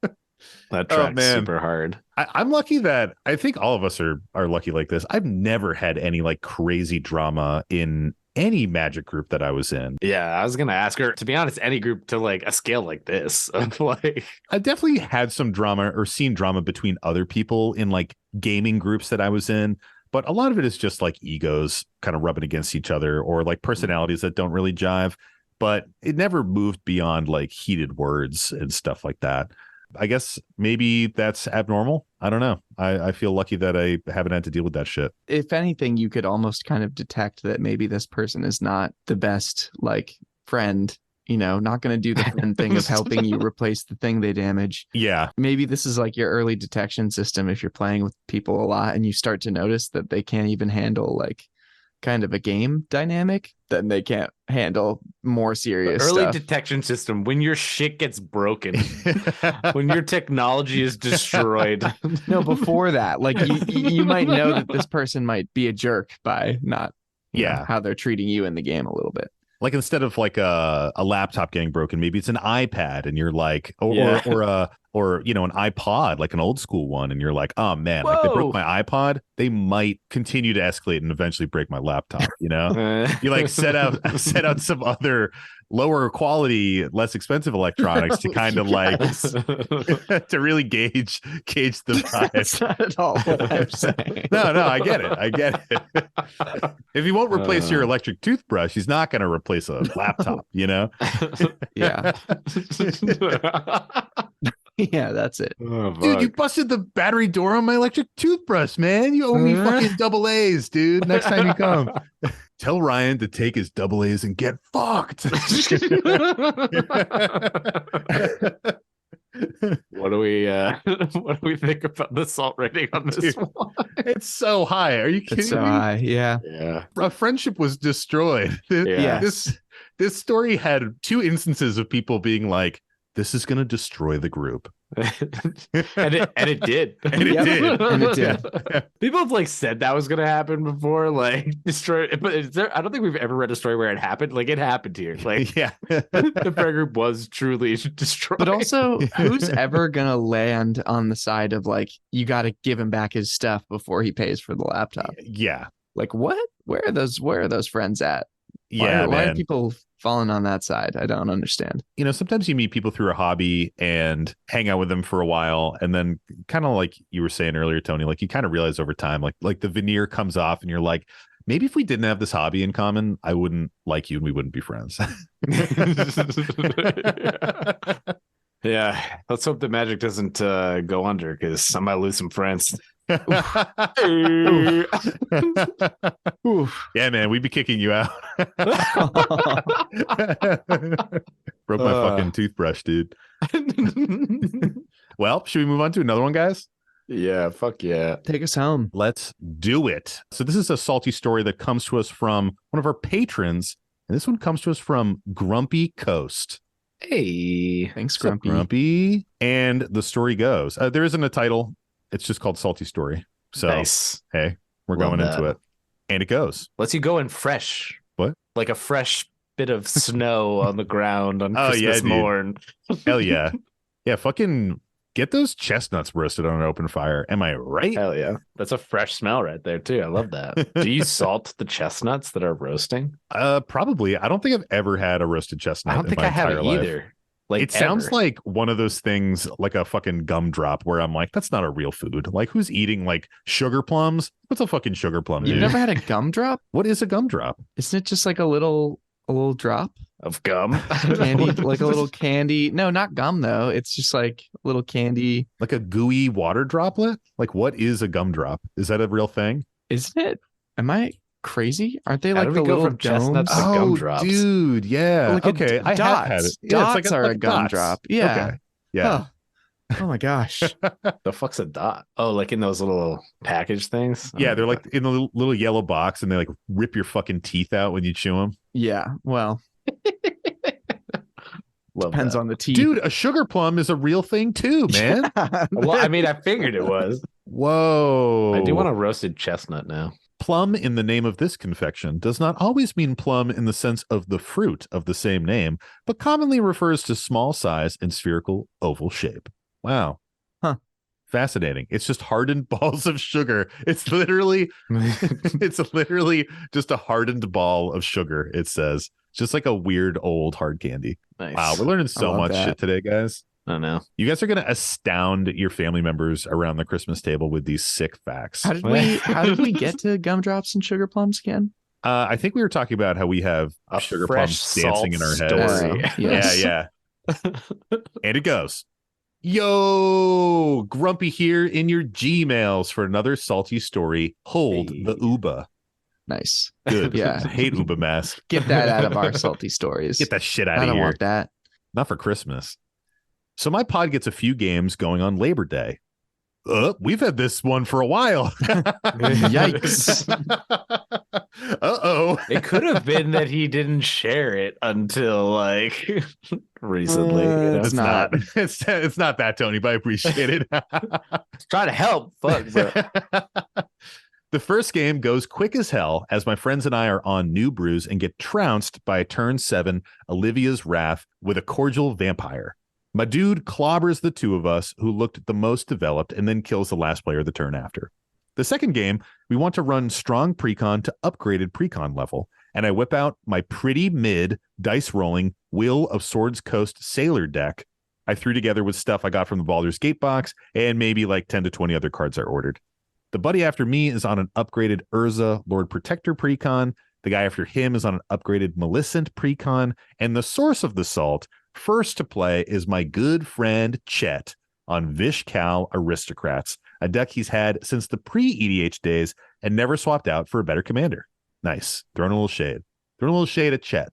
That track's super hard. I'm lucky that I think all of us are lucky like this. I've never had any like crazy drama in any Magic group that I was in. Yeah, I was gonna ask her, to be honest, any group to like a scale like this. Like I definitely had some drama or seen drama between other people in like gaming groups that I was in, but a lot of it is just like egos kind of rubbing against each other or like personalities that don't really jive. But it never moved beyond like heated words and stuff like that. I guess maybe that's abnormal. I don't know. I feel lucky that I haven't had to deal with that shit. If anything, you could almost kind of detect that maybe this person is not the best like friend, you know, not going to do the friend thing of helping you replace the thing they damage. Yeah. Maybe this is like your early detection system if you're playing with people a lot and you start to notice that they can't even handle like kind of a game dynamic, then they can't handle more serious early stuff. detection system when your shit gets broken, when your technology is destroyed. No, before that, like you might know that this person might be a jerk by not you know, how they're treating you in the game a little bit. Like instead of like a laptop getting broken, maybe it's an iPad and you're like, or you know, an iPod, like an old school one. And you're like, oh man, like they broke my iPod. They might continue to escalate and eventually break my laptop. You know, you like set out some other lower quality, less expensive electronics to kind of like to really gauge the price. That's not at all what I'm saying. No, I get it. If he won't replace your electric toothbrush, he's not going to replace a laptop, you know? Yeah. Yeah, that's it. Oh, dude, you busted the battery door on my electric toothbrush, man. You owe me fucking double A's, dude. Next time you come. Tell Ryan to take his double A's and get fucked. What do we what do we think about the salt rating on this Dude. one? It's so high. Are you kidding It's so me? high. Yeah. Yeah. A friendship was destroyed. Yeah. This story had two instances of people being like, this is going to destroy the group. and it did. And it Yep. did. And it did. People have like said that was gonna happen before, like destroy. But I don't think we've ever read a story where it happened. Like it happened here. Like Yeah. the prayer group was truly destroyed. But also, who's ever gonna land on the side of like, you got to give him back his stuff before he pays for the laptop? Yeah. Like, what? Where are those friends at? Yeah, Why are man. people falling on that side? I don't understand. You know, sometimes you meet people through a hobby and hang out with them for a while, and then kind of like you were saying earlier, Tony, like you kind of realize over time, like the veneer comes off, and you're like, maybe if we didn't have this hobby in common, I wouldn't like you and we wouldn't be friends. Yeah, let's hope the magic doesn't go under because I might lose some friends. Yeah, man, we'd be kicking you out. Broke my fucking toothbrush, dude. Well, should we move on to another one, guys? Yeah, fuck yeah. Take us home. Let's do it. So this is a salty story that comes to us from one of our patrons, and this one comes to us from Grumpy Coast. Hey, Thanks, What's up, Grumpy. Grumpy. And the story goes, there isn't a title. It's just called Salty Story. So, nice. hey, we're Love going that. into it. And it goes. Lets you go in fresh. What? Like a fresh bit of snow on the ground on Oh, yeah, Christmas dude. morn. Hell yeah. Yeah, fucking get those chestnuts roasted on an open fire. Am I right? Hell yeah. That's a fresh smell right there, too. I love that. Do you salt the chestnuts that are roasting? Probably. I don't think I've ever had a roasted chestnut. I don't in think my I have entire it life. either. Like It sounds ever. like one of those things, like a fucking gumdrop, where I'm like, that's not a real food. Like, who's eating like sugar plums? What's a fucking sugar plum, You've dude? never had a gumdrop? What is a gumdrop? Isn't it just like a little drop? of gum. Candy, like a little candy. No, not gum though. It's just like a little candy. Like a gooey water droplet? Like, what is a gumdrop? Is that a real thing? Isn't it? Am I crazy? Aren't they How like did the we go little from chestnuts domes? to gumdrops? dude, yeah. Like a okay, I have had it. Yeah, Dots it's are like a gumdrop. Yeah. Okay. Yeah. Oh my gosh. The fuck's a dot? Oh, like in those little package things? Yeah, Oh, they're like in the little yellow box, and they like rip your fucking teeth out when you chew them. Yeah. Well, love depends that. on the teeth. Dude, a sugar plum is a real thing too, man. Well, I mean, I figured it was. Whoa. I do want a roasted chestnut now. Plum in the name of this confection does not always mean plum in the sense of the fruit of the same name, but commonly refers to small size and spherical oval shape. Wow. Huh. Fascinating. It's just hardened balls of sugar. It's literally just a hardened ball of sugar, it says. Just like a weird old hard candy. Nice. Wow, we're learning so love much that. shit today, guys. I don't know. You guys are going to astound your family members around the Christmas table with these sick facts. How did we get to gumdrops and sugar plums again? I think we were talking about how we have A sugar fresh plums dancing in our salt heads. story. Yes. Yeah. And it goes. Yo, Grumpy here in your Gmails for another salty story. Hold Hey. the Uba. Nice. Good. Yeah. I hate Uba mask. Get that out of our salty stories. Get that shit out I of don't here. want that. Not for Christmas. So my pod gets a few games going on Labor Day. We've had this one for a while. Yikes. Uh-oh. It could have been that he didn't share it until like recently. You know? It's not. It's not that, Tony, but I appreciate it. Try to help. Fuck, bro. The first game goes quick as hell as my friends and I are on New Brews and get trounced by turn 7 Olivia's Wrath with a cordial vampire. My dude clobbers the two of us who looked the most developed and then kills the last player the turn after. The second game, we want to run strong precon to upgraded precon level, and I whip out my pretty mid dice rolling Will of Swords Coast Sailor deck I threw together with stuff I got from the Baldur's Gate box and maybe like 10 to 20 other cards I ordered. The buddy after me is on an upgraded Urza Lord Protector precon. The guy after him is on an upgraded Maleficent precon. And the source of the salt, first to play, is my good friend Chet on Vish Cal Aristocrats, a deck he's had since the pre-EDH days and never swapped out for a better commander. Nice. Throwing a little shade. Throwing a little shade at Chet.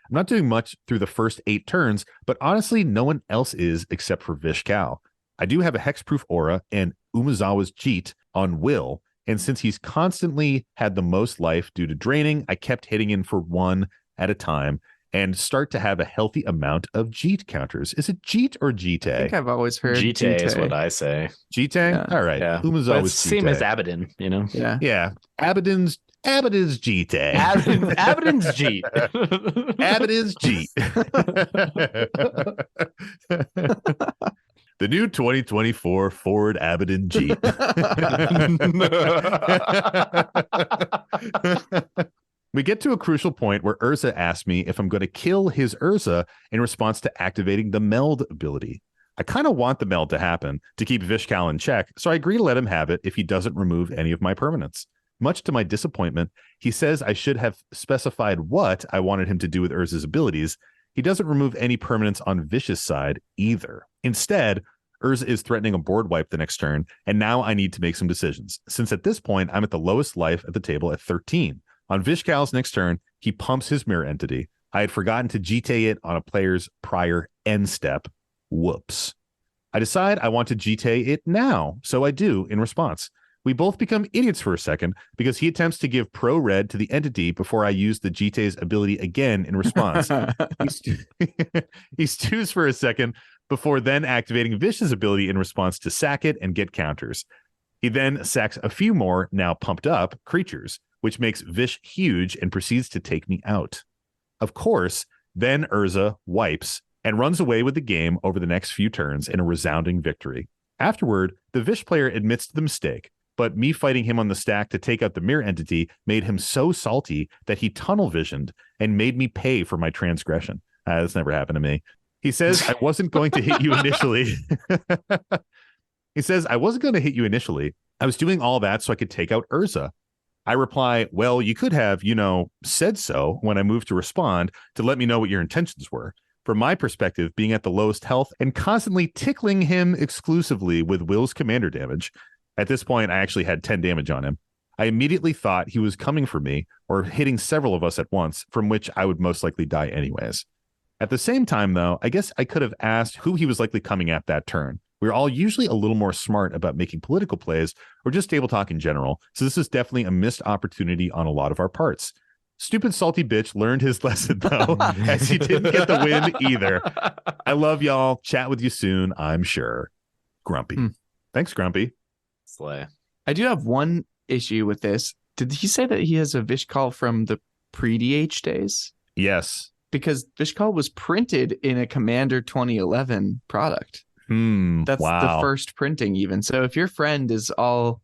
I'm not doing much through the first 8 turns, but honestly, no one else is except for Vishkal. I do have a hexproof aura and Umezawa's Jitte on Will, and since he's constantly had the most life due to draining, I kept hitting in for 1 at a time and start to have a healthy amount of Jitte counters. Is it Jitte or Jitte? I think I've always heard Jitte is what I say. Jitte? Yeah. All right. Yeah. Umezawa's Same Jitte. as Abaddon, you know? Yeah. Yeah. Abaddon's Jitte. Abaddon's Jitte. Abaddon's Jitte. The new 2024 Ford Abaddon Jitte. We get to a crucial point where Urza asks me if I'm going to kill his Urza in response to activating the meld ability. I kind of want the meld to happen to keep Vishkal in check, so I agree to let him have it if he doesn't remove any of my permanents. Much to my disappointment, he says I should have specified what I wanted him to do with Urza's abilities. He doesn't remove any permanents on Vish's side either. Instead, Urza is threatening a board wipe the next turn, and now I need to make some decisions, since at this point I'm at the lowest life at the table at 13. On Vishkal's next turn, he pumps his mirror entity. I had forgotten to Jitte it on a player's prior end step. Whoops. I decide I want to Jitte it now, so I do in response. We both become idiots for a second because he attempts to give pro red to the entity before I use the Jitte's ability again in response. He stews for a second before then activating Vish's ability in response to sack it and get counters. He then sacks a few more, now pumped up, creatures, which makes Vish huge and proceeds to take me out. Of course, then Urza wipes and runs away with the game over the next few turns in a resounding victory. Afterward, the Vish player admits to the mistake, but me fighting him on the stack to take out the mirror entity made him so salty that he tunnel visioned and made me pay for my transgression. That's never happened to me. He says I wasn't going to hit you initially. He says I wasn't going to hit you initially. I was doing all that so I could take out Urza. I reply, well, you could have, said so when I moved to respond to let me know what your intentions were. From my perspective, being at the lowest health and constantly tickling him exclusively with Will's commander damage. At this point, I actually had 10 damage on him. I immediately thought he was coming for me or hitting several of us at once, from which I would most likely die anyways. At the same time, though, I guess I could have asked who he was likely coming at that turn. We're all usually a little more smart about making political plays or just table talk in general, so this is definitely a missed opportunity on a lot of our parts. Stupid salty bitch learned his lesson, though, as he didn't get the win either. I love y'all. Chat with you soon, I'm sure. Grumpy. Thanks, Grumpy. Slay. I do have one issue with this. Did he say that he has a Vishkal from the pre-DH days? Yes. Because Vishkal was printed in a Commander 2011 product. That's the first printing even. So if your friend is all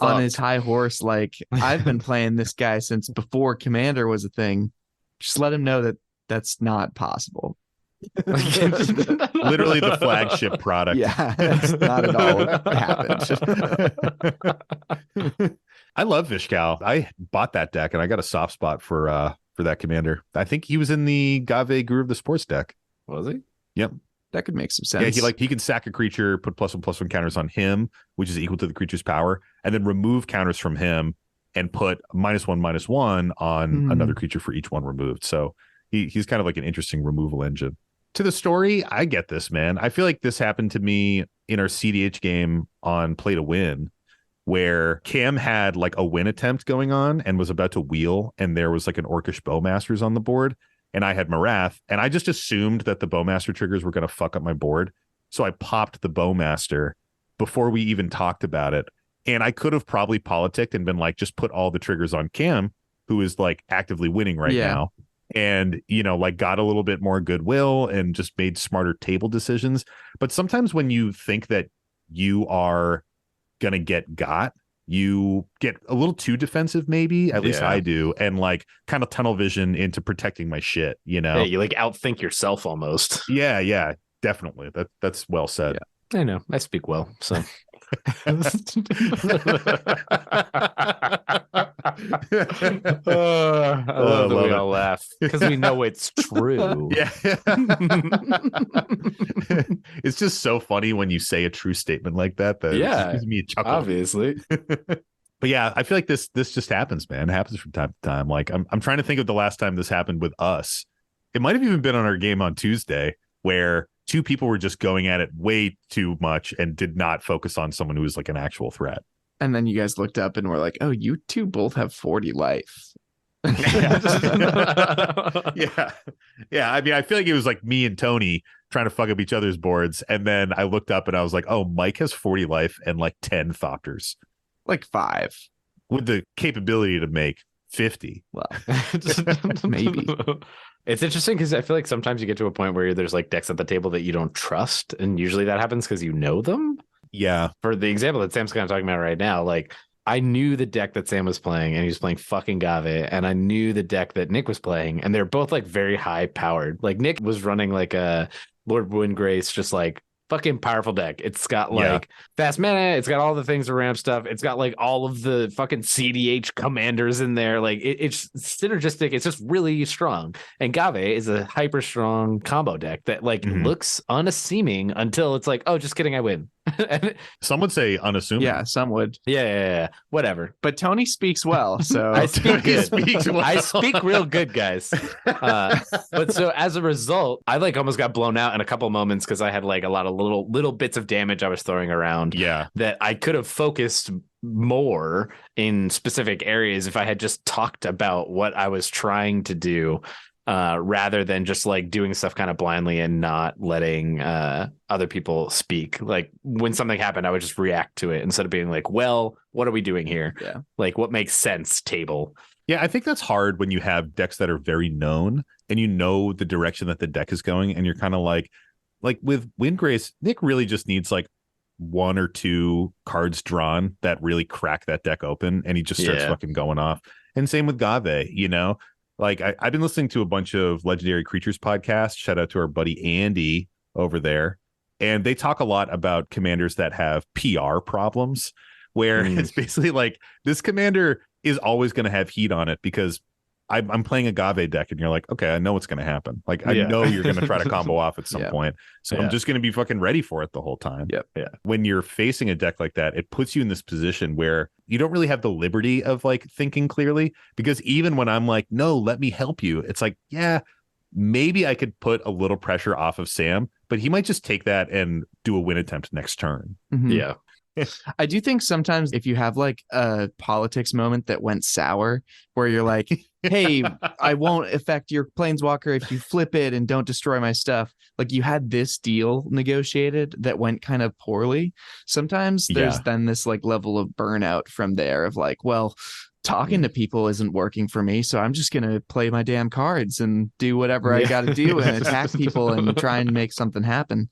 on his high horse, like I've been playing this guy since before Commander was a thing, just let him know that that's not possible. Literally the flagship product. Yeah, that's not at all what happened. I love Vishkal. I bought that deck and I got a soft spot for that commander. I think he was in the Gave Guru of the Sports deck. Was he? Yep. That could make some sense. Yeah, he can sack a creature, put +1/+1 counters on him, which is equal to the creature's power, and then remove counters from him and put -1/-1 on another creature for each one removed. So he's kind of like an interesting removal engine. To the story, I get this, man. I feel like this happened to me in our CDH game on Play to Win, where Cam had like a win attempt going on and was about to wheel, and there was like an Orcish Bowmasters on the board. And I had Marath, and I just assumed that the Bowmaster triggers were going to fuck up my board. So I popped the Bowmaster before we even talked about it. And I could have probably politicked and been like, just put all the triggers on Cam, who is like actively winning right now. And, like got a little bit more goodwill and just made smarter table decisions. But sometimes when you think that you are going to get got, you get a little too defensive, maybe. At least I do, and like kind of tunnel vision into protecting my shit. Yeah, you like outthink yourself almost. Yeah, definitely. That's well said. Yeah. I know. I speak well, so. I love that we all laugh because we know it's true. Yeah. It's just so funny when you say a true statement like that. It just gives me a chuckle. Obviously. But yeah, I feel like this just happens, man. It happens from time to time. Like I'm trying to think of the last time this happened with us. It might have even been on our game on Tuesday where two people were just going at it way too much and did not focus on someone who was like an actual threat. And then you guys looked up and were like, oh, you two both have 40 life. Yeah. Yeah. I mean, I feel like it was like me and Tony trying to fuck up each other's boards. And then I looked up and I was like, oh, Mike has 40 life and like 10 Thopters. Like 5. With the capability to make 50. Well, maybe. It's interesting because I feel like sometimes you get to a point where there's like decks at the table that you don't trust. And usually that happens because you know them. Yeah. For the example that Sam's kind of talking about right now, like I knew the deck that Sam was playing and he was playing fucking Gave, and I knew the deck that Nick was playing, and they're both like very high powered. Like Nick was running like a Lord Windgrace, just like fucking powerful deck. It's got like fast mana, it's got all the things to ramp stuff, it's got like all of the fucking CDH commanders in there. Like it's synergistic, it's just really strong. And Gave is a hyper strong combo deck that like looks unassuming until it's like, oh, just kidding, I win. Some would say unassuming. Yeah, some would. Yeah. Whatever. But Tony speaks well, so I speak good. Well. I speak real good, guys. But so as a result, I like almost got blown out in a couple moments because I had like a lot of little bits of damage I was throwing around. Yeah. That I could have focused more in specific areas if I had just talked about what I was trying to do. Rather than just like doing stuff kind of blindly and not letting other people speak. Like when something happened, I would just react to it instead of being like, well, what are we doing here? Yeah. Like what makes sense table. Yeah, I think that's hard when you have decks that are very known and you know the direction that the deck is going, and you're kind of like with Windgrace, Nick really just needs like 1 or 2 cards drawn that really crack that deck open, and he just starts fucking going off. And same with Gave, you know? Like I've been listening to a bunch of Legendary Creatures podcasts. Shout out to our buddy Andy over there. And they talk a lot about commanders that have PR problems, where it's basically like this commander is always going to have heat on it because I'm playing a Gave deck, and you're like, okay, I know what's going to happen. Like I know you're going to try to combo off at some point. So I'm just going to be fucking ready for it the whole time. Yep. Yeah. When you're facing a deck like that, it puts you in this position where you don't really have the liberty of like thinking clearly, because even when I'm like, no, let me help you, it's like, yeah, maybe I could put a little pressure off of Sam, but he might just take that and do a win attempt next turn. Yeah. I do think sometimes if you have like a politics moment that went sour where you're like, hey, I won't affect your planeswalker if you flip it and don't destroy my stuff. Like you had this deal negotiated that went kind of poorly. Sometimes there's then this like level of burnout from there of like, well, talking to people isn't working for me, so I'm just going to play my damn cards and do whatever I got to do and attack people and try and make something happen.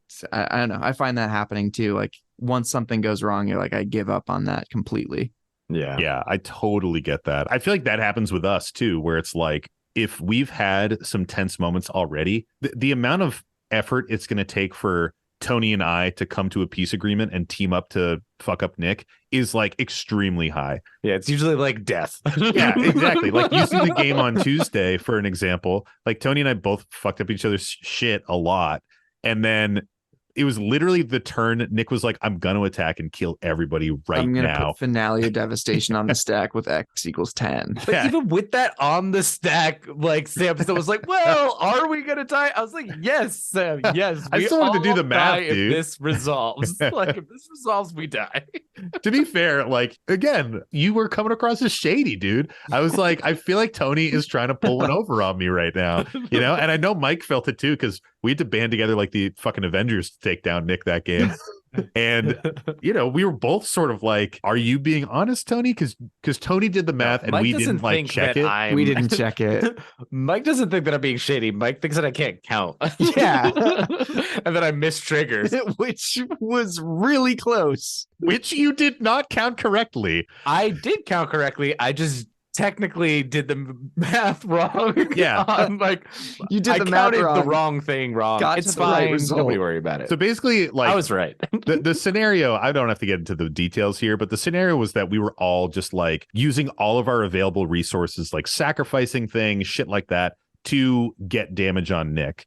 So, I don't know. I find that happening too. Like once something goes wrong, you're like, I give up on that completely. Yeah, I totally get that. I feel like that happens with us too, where it's like if we've had some tense moments already, the amount of effort it's going to take for Tony and I to come to a peace agreement and team up to fuck up Nick is like extremely high. Yeah, it's usually like death. Yeah, exactly. Like you see the game on Tuesday, for an example, like Tony and I both fucked up each other's shit a lot. And then it was literally the turn Nick was like, I'm going to attack and kill everybody right now. I'm going to put Finale of Devastation on the stack with X equals 10. But even with that on the stack, like Sam was like, well, are we going to die? I was like, yes, Sam, yes. I still had to do the math, dude. If this resolves. Like, if this resolves, we die. To be fair, like, again, you were coming across as shady, dude. I was like, I feel like Tony is trying to pull one over on me right now, you know? And I know Mike felt it too, because we had to band together like the fucking Avengers to take down Nick that game. And, you know, we were both sort of like, are you being honest, Tony? Because Tony did the math and Mike we didn't like check it. We didn't check it. Mike doesn't think that I'm being shady. Mike thinks that I can't count. Yeah. And that I missed triggers. Which was really close. Which you did not count correctly. I did count correctly. I just technically did the math wrong. Yeah. Like you did I the math counted wrong. the wrong thing wrong. Got It's to the right fine. result. Nobody worry about it. So basically, like, I was right. the scenario, I don't have to get into the details here, but the scenario was that we were all just like using all of our available resources, like sacrificing things, shit like that, to get damage on Nick.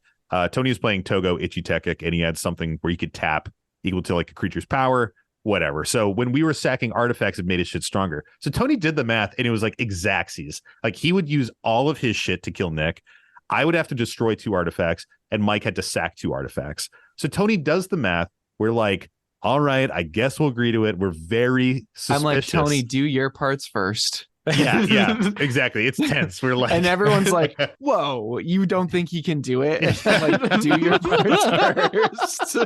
Tony was playing Togo Ichitekik, and he had something where he could tap equal to like a creature's power, whatever. So when we were sacking artifacts, it made his shit stronger. So Tony did the math, and it was like exactsies. Like he would use all of his shit to kill Nick. I would have to destroy 2 artifacts, and Mike had to sack 2 artifacts. So Tony does the math. We're like, all right, I guess we'll agree to it. We're very suspicious. I'm like, Tony, do your parts first. Yeah, exactly. It's tense. We're like, and everyone's like, whoa, you don't think he can do it? And I'm like, do your parts first.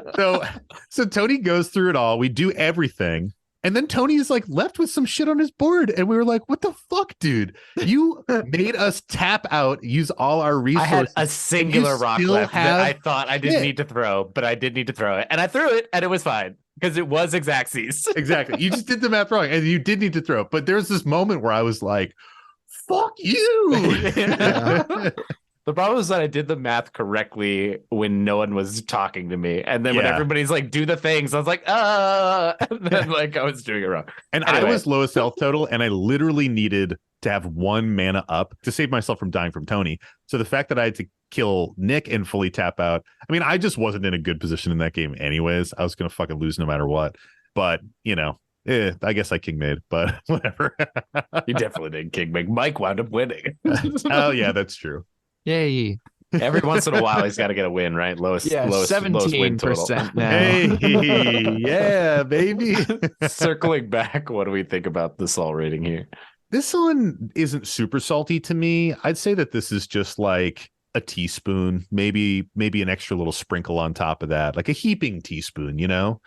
So Tony goes through it all. We do everything. And then Tony is like left with some shit on his board. And we were like, what the fuck, dude? You made us tap out, use all our resources. I had a singular rock left that I thought I didn't need to throw, but I did need to throw it. And I threw it, and it was fine. Because it was Exactsies. Exactly. You just did the math wrong, and you did need to throw it. But there's this moment where I was like, fuck you. The problem is that I did the math correctly when no one was talking to me. And then when everybody's like, do the things, I was like, and then like I was doing it wrong. And anyway. I was lowest health total, and I literally needed to have 1 mana up to save myself from dying from Tony. So the fact that I had to kill Nick and fully tap out, I mean, I just wasn't in a good position in that game anyways. I was going to fucking lose no matter what. But, you know, I guess I king made, but whatever. You definitely did king make. Mike wound up winning. Oh, yeah, that's true. Yay. Every once in a while, he's got to get a win, right? Lowest 17% now. Hey, yeah, baby. Circling back, what do we think about the salt rating here? This one isn't super salty to me. I'd say that this is just like a teaspoon, maybe an extra little sprinkle on top of that, like a heaping teaspoon, you know?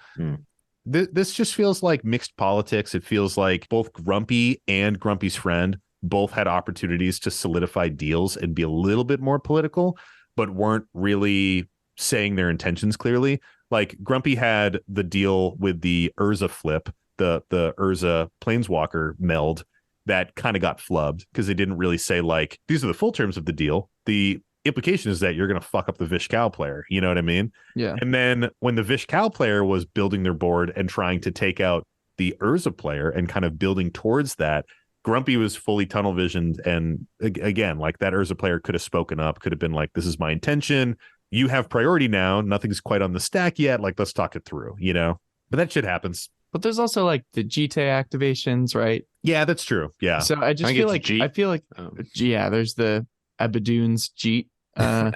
This just feels like mixed politics. It feels like both Grumpy and Grumpy's friend both had opportunities to solidify deals and be a little bit more political, but weren't really saying their intentions clearly. Like Grumpy had the deal with the Urza flip, the Urza Planeswalker meld that kind of got flubbed because they didn't really say like, these are the full terms of the deal. The implication is that you're going to fuck up the Vish Cow player. You know what I mean? Yeah. And then when the Vish Cow player was building their board and trying to take out the Urza player and kind of building towards that, Grumpy was fully tunnel visioned. And again, like that Urza player could have spoken up, could have been like, this is my intention. You have priority now. Nothing's quite on the stack yet. Like, let's talk it through, you know? But that shit happens. But there's also like the Jitte activations, right? Yeah, that's true. Yeah. So I feel like there's the Abaddon's Jitte. I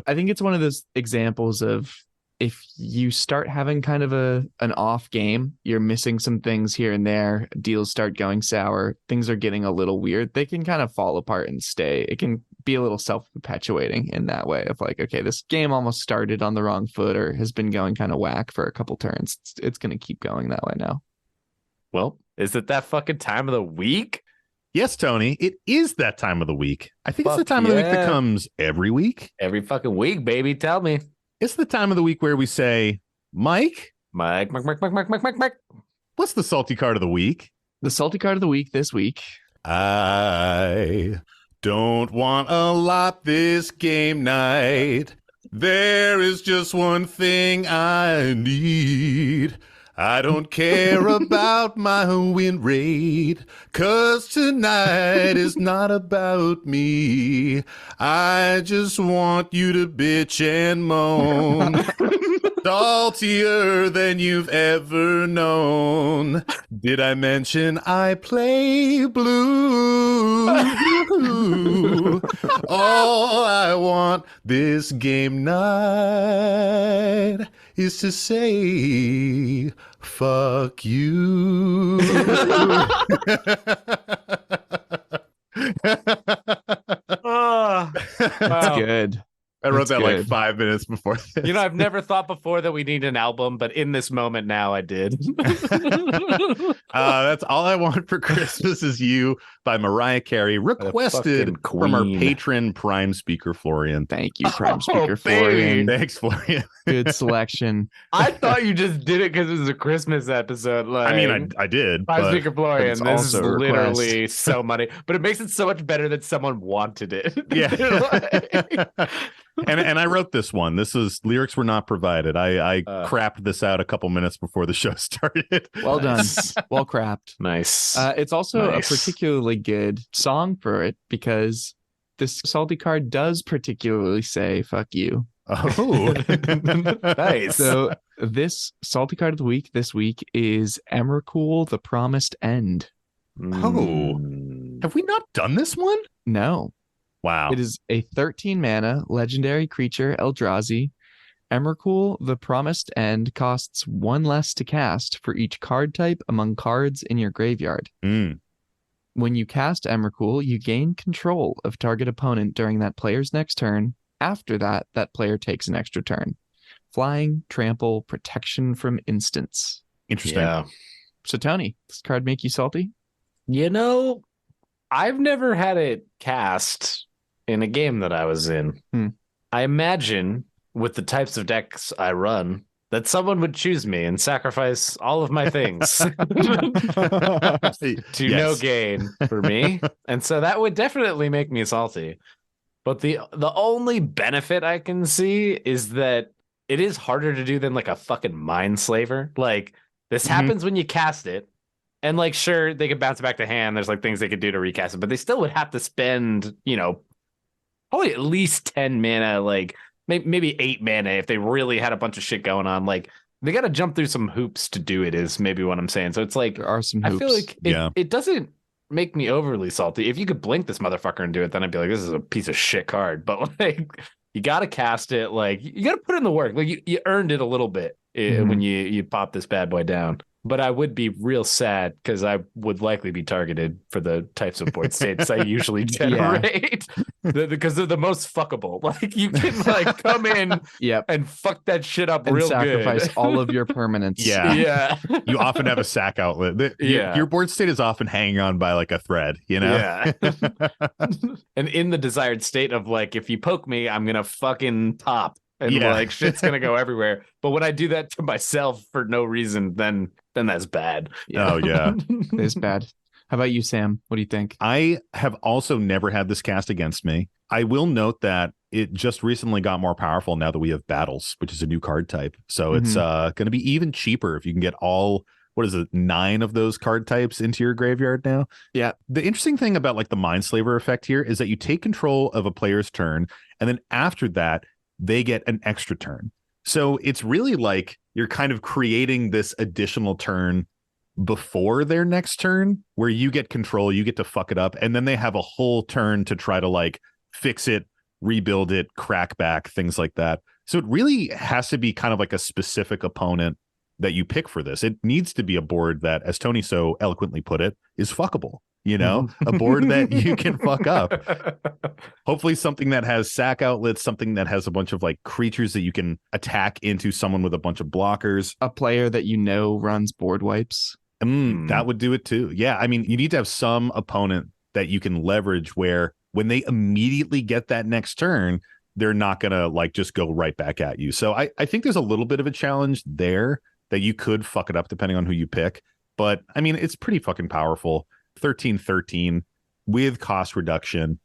think it's one of those examples of if you start having kind of an off game, you're missing some things here and there, deals start going sour, things are getting a little weird, they can kind of fall apart and stay. It can be a little self-perpetuating in that way of like, okay, this game almost started on the wrong foot or has been going kind of whack for a couple turns. It's going to keep going that way now. Well, is it that fucking time of the week? Yes, Tony, it is that time of the week. I think it's the time of the week that comes every week. Every fucking week, baby. Tell me. It's the time of the week where we say, Mike. Mike. What's the salty card of the week? The salty card of the week this week. I don't want a lot this game night. There is just one thing I need. I don't care about my win rate, 'cause tonight is not about me. I just want you to bitch and moan. Saltier than you've ever known. Did I mention I play blue? All I want this game night is to say fuck you. That's good. I wrote that like 5 minutes before this. You know, I've never thought before that we need an album, but in this moment now I did. That's All I Want for Christmas Is You by Mariah Carey, requested from our patron Prime Speaker Florian. Thank you, Prime Speaker Florian. Thanks, Florian. Good selection. I thought you just did it because it was a Christmas episode. Like, I mean, I did. Prime Speaker Florian, this is literally so money, but it makes it so much better that someone wanted it. Yeah. And I wrote this one. Lyrics were not provided. I crapped this out a couple minutes before the show started. Well done. Well crapped. Nice. It's also a particularly good song for it because this salty card does particularly say fuck you. Oh, nice. So this salty card of the week this week is Emrakul, The Promised End. Oh, have we not done this one? No. Wow. It is a 13 mana legendary creature, Eldrazi. Emrakul, the Promised End, costs 1 less to cast for each card type among cards in your graveyard. Mm. When you cast Emrakul, you gain control of target opponent during that player's next turn. After that, that player takes an extra turn. Flying, trample, protection from instants. Interesting. Yeah. So, Tony, does this card make you salty? You know, I've never had it cast in a game that I was in. I imagine with the types of decks I run that someone would choose me and sacrifice all of my things to no gain for me. And so that would definitely make me salty. But the only benefit I can see is that it is harder to do than like a fucking mind slaver. Like this happens when you cast it. And like, sure, they could bounce it back to hand. There's like things they could do to recast it, but they still would have to spend, you know, probably at least 10 mana, like maybe 8 mana if they really had a bunch of shit going on. Like they got to jump through some hoops to do it is maybe what I'm saying. So it's like, There are some hoops. I feel like it doesn't make me overly salty. If you could blink this motherfucker and do it, then I'd be like, this is a piece of shit card. But like, you got to cast it. Like you got to put in the work. Like you earned it a little bit when you pop this bad boy down. But I would be real sad because I would likely be targeted for the types of board states I usually generate because they're the most fuckable. Like you can like come in and fuck that shit up and real sacrifice good. all of your permanents. Yeah. You often have a sack outlet. Your board state is often hanging on by like a thread, you know? Yeah. And in the desired state of like, if you poke me, I'm going to fucking pop. And like shit's gonna go everywhere. But when I do that to myself for no reason, then that's bad. Oh yeah. It's bad. How about you, Sam? What do you think? I have also never had this cast against me. I will note that it just recently got more powerful now that we have battles, which is a new card type. So it's going to be even cheaper if you can get all, 9 of those card types into your graveyard now. Yeah. The interesting thing about like the Mindslaver effect here is that you take control of a player's turn, and then after that, they get an extra turn. So it's really like you're kind of creating this additional turn before their next turn where you get control, you get to fuck it up, and then they have a whole turn to try to like fix it, rebuild it, crack back, things like that. So it really has to be kind of like a specific opponent that you pick for this. It needs to be a board that, as Tony so eloquently put it, is fuckable. You know, a board that you can fuck up. Hopefully something that has sack outlets, something that has a bunch of like creatures that you can attack into someone with a bunch of blockers. A player that you know runs board wipes. That would do it too. Yeah, I mean, you need to have some opponent that you can leverage where when they immediately get that next turn, they're not going to like just go right back at you. So I think there's a little bit of a challenge there that you could fuck it up depending on who you pick. But I mean, it's pretty fucking powerful. 13/13 with cost reduction.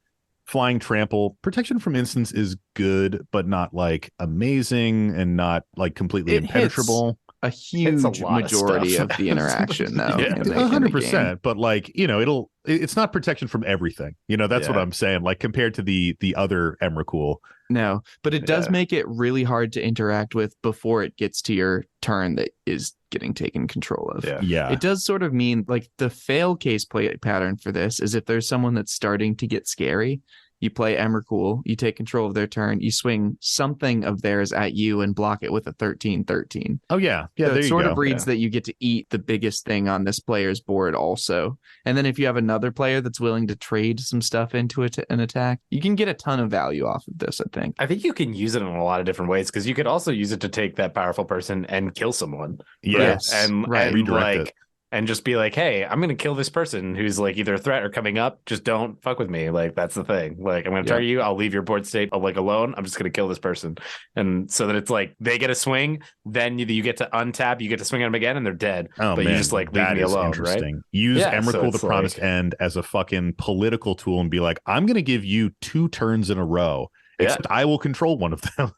Flying, trample, protection from instance is good, but not like amazing and not like completely impenetrable. A huge majority of the interaction, though. 100%. But like, you know, it's not protection from everything. You know, that's what I'm saying. Like compared to the other Emrakul. No, but it does make it really hard to interact with before it gets to your turn that is getting taken control of. Yeah. It does sort of mean like the fail case play pattern for this is if there's someone that's starting to get scary, you play Emrakul, you take control of their turn, you swing something of theirs at you and block it with a 13/13. Oh, yeah. Yeah, so there it you sort go. of reads that you get to eat the biggest thing on this player's board also. And then if you have another player that's willing to trade some stuff into an attack, you can get a ton of value off of this, I think. I think you can use it in a lot of different ways because you could also use it to take that powerful person and kill someone. Yes. And redirect like it. And just be like, hey, I'm going to kill this person who's like either a threat or coming up. Just don't fuck with me. Like, that's the thing. Like, I'm going to target you. I'll leave your board state like alone. I'm just going to kill this person. And so that it's like they get a swing. Then you get to untap. You get to swing at them again and they're dead. Oh, but man, you just like leave that me is alone. Interesting. Right? Use Emrakul, so the Promised End, as a fucking political tool and be like, I'm going to give you 2 turns in a row. Except I will control one of them.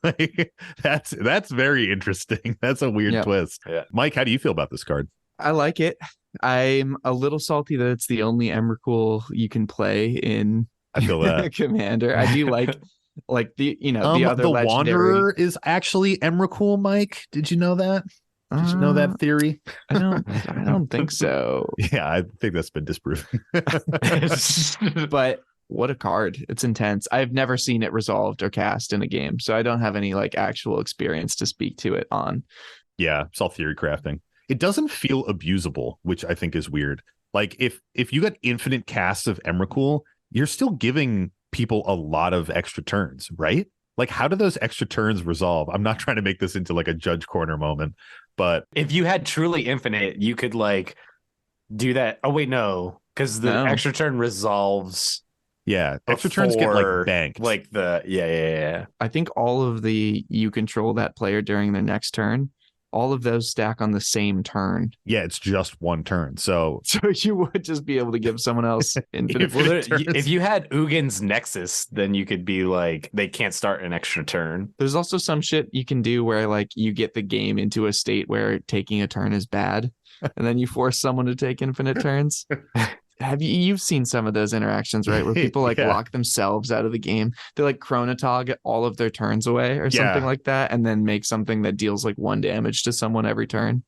That's very interesting. That's a weird twist. Yeah. Mike, how do you feel about this card? I like it. I'm a little salty that it's the only Emrakul you can play in I feel that. Commander. I do like the the other the legendary... Wanderer is actually Emrakul, Mike. Did you know that? Did you know that theory? I don't think so. Yeah, I think that's been disproven. But what a card. It's intense. I've never seen it resolved or cast in a game, so I don't have any like actual experience to speak to it on. Yeah, it's all theory crafting. It doesn't feel abusable, which I think is weird. Like if you got infinite casts of Emrakul, you're still giving people a lot of extra turns, right? Like how do those extra turns resolve? I'm not trying to make this into like a judge corner moment, but If you had truly infinite, you could like do that. Oh wait, no, because the extra turn resolves. Yeah, extra turns get like banked. Like yeah. I think all of you control that player during their next turn. All of those stack on the same turn. Yeah, it's just one turn. So you would just be able to give someone else infinite turns. If you had Ugin's Nexus, then you could be like, they can't start an extra turn. There's also some shit you can do where like you get the game into a state where taking a turn is bad, and then you force someone to take infinite turns. You've seen some of those interactions, right? Where people like lock themselves out of the game. They like chronotog all of their turns away or something like that, and then make something that deals like 1 damage to someone every turn.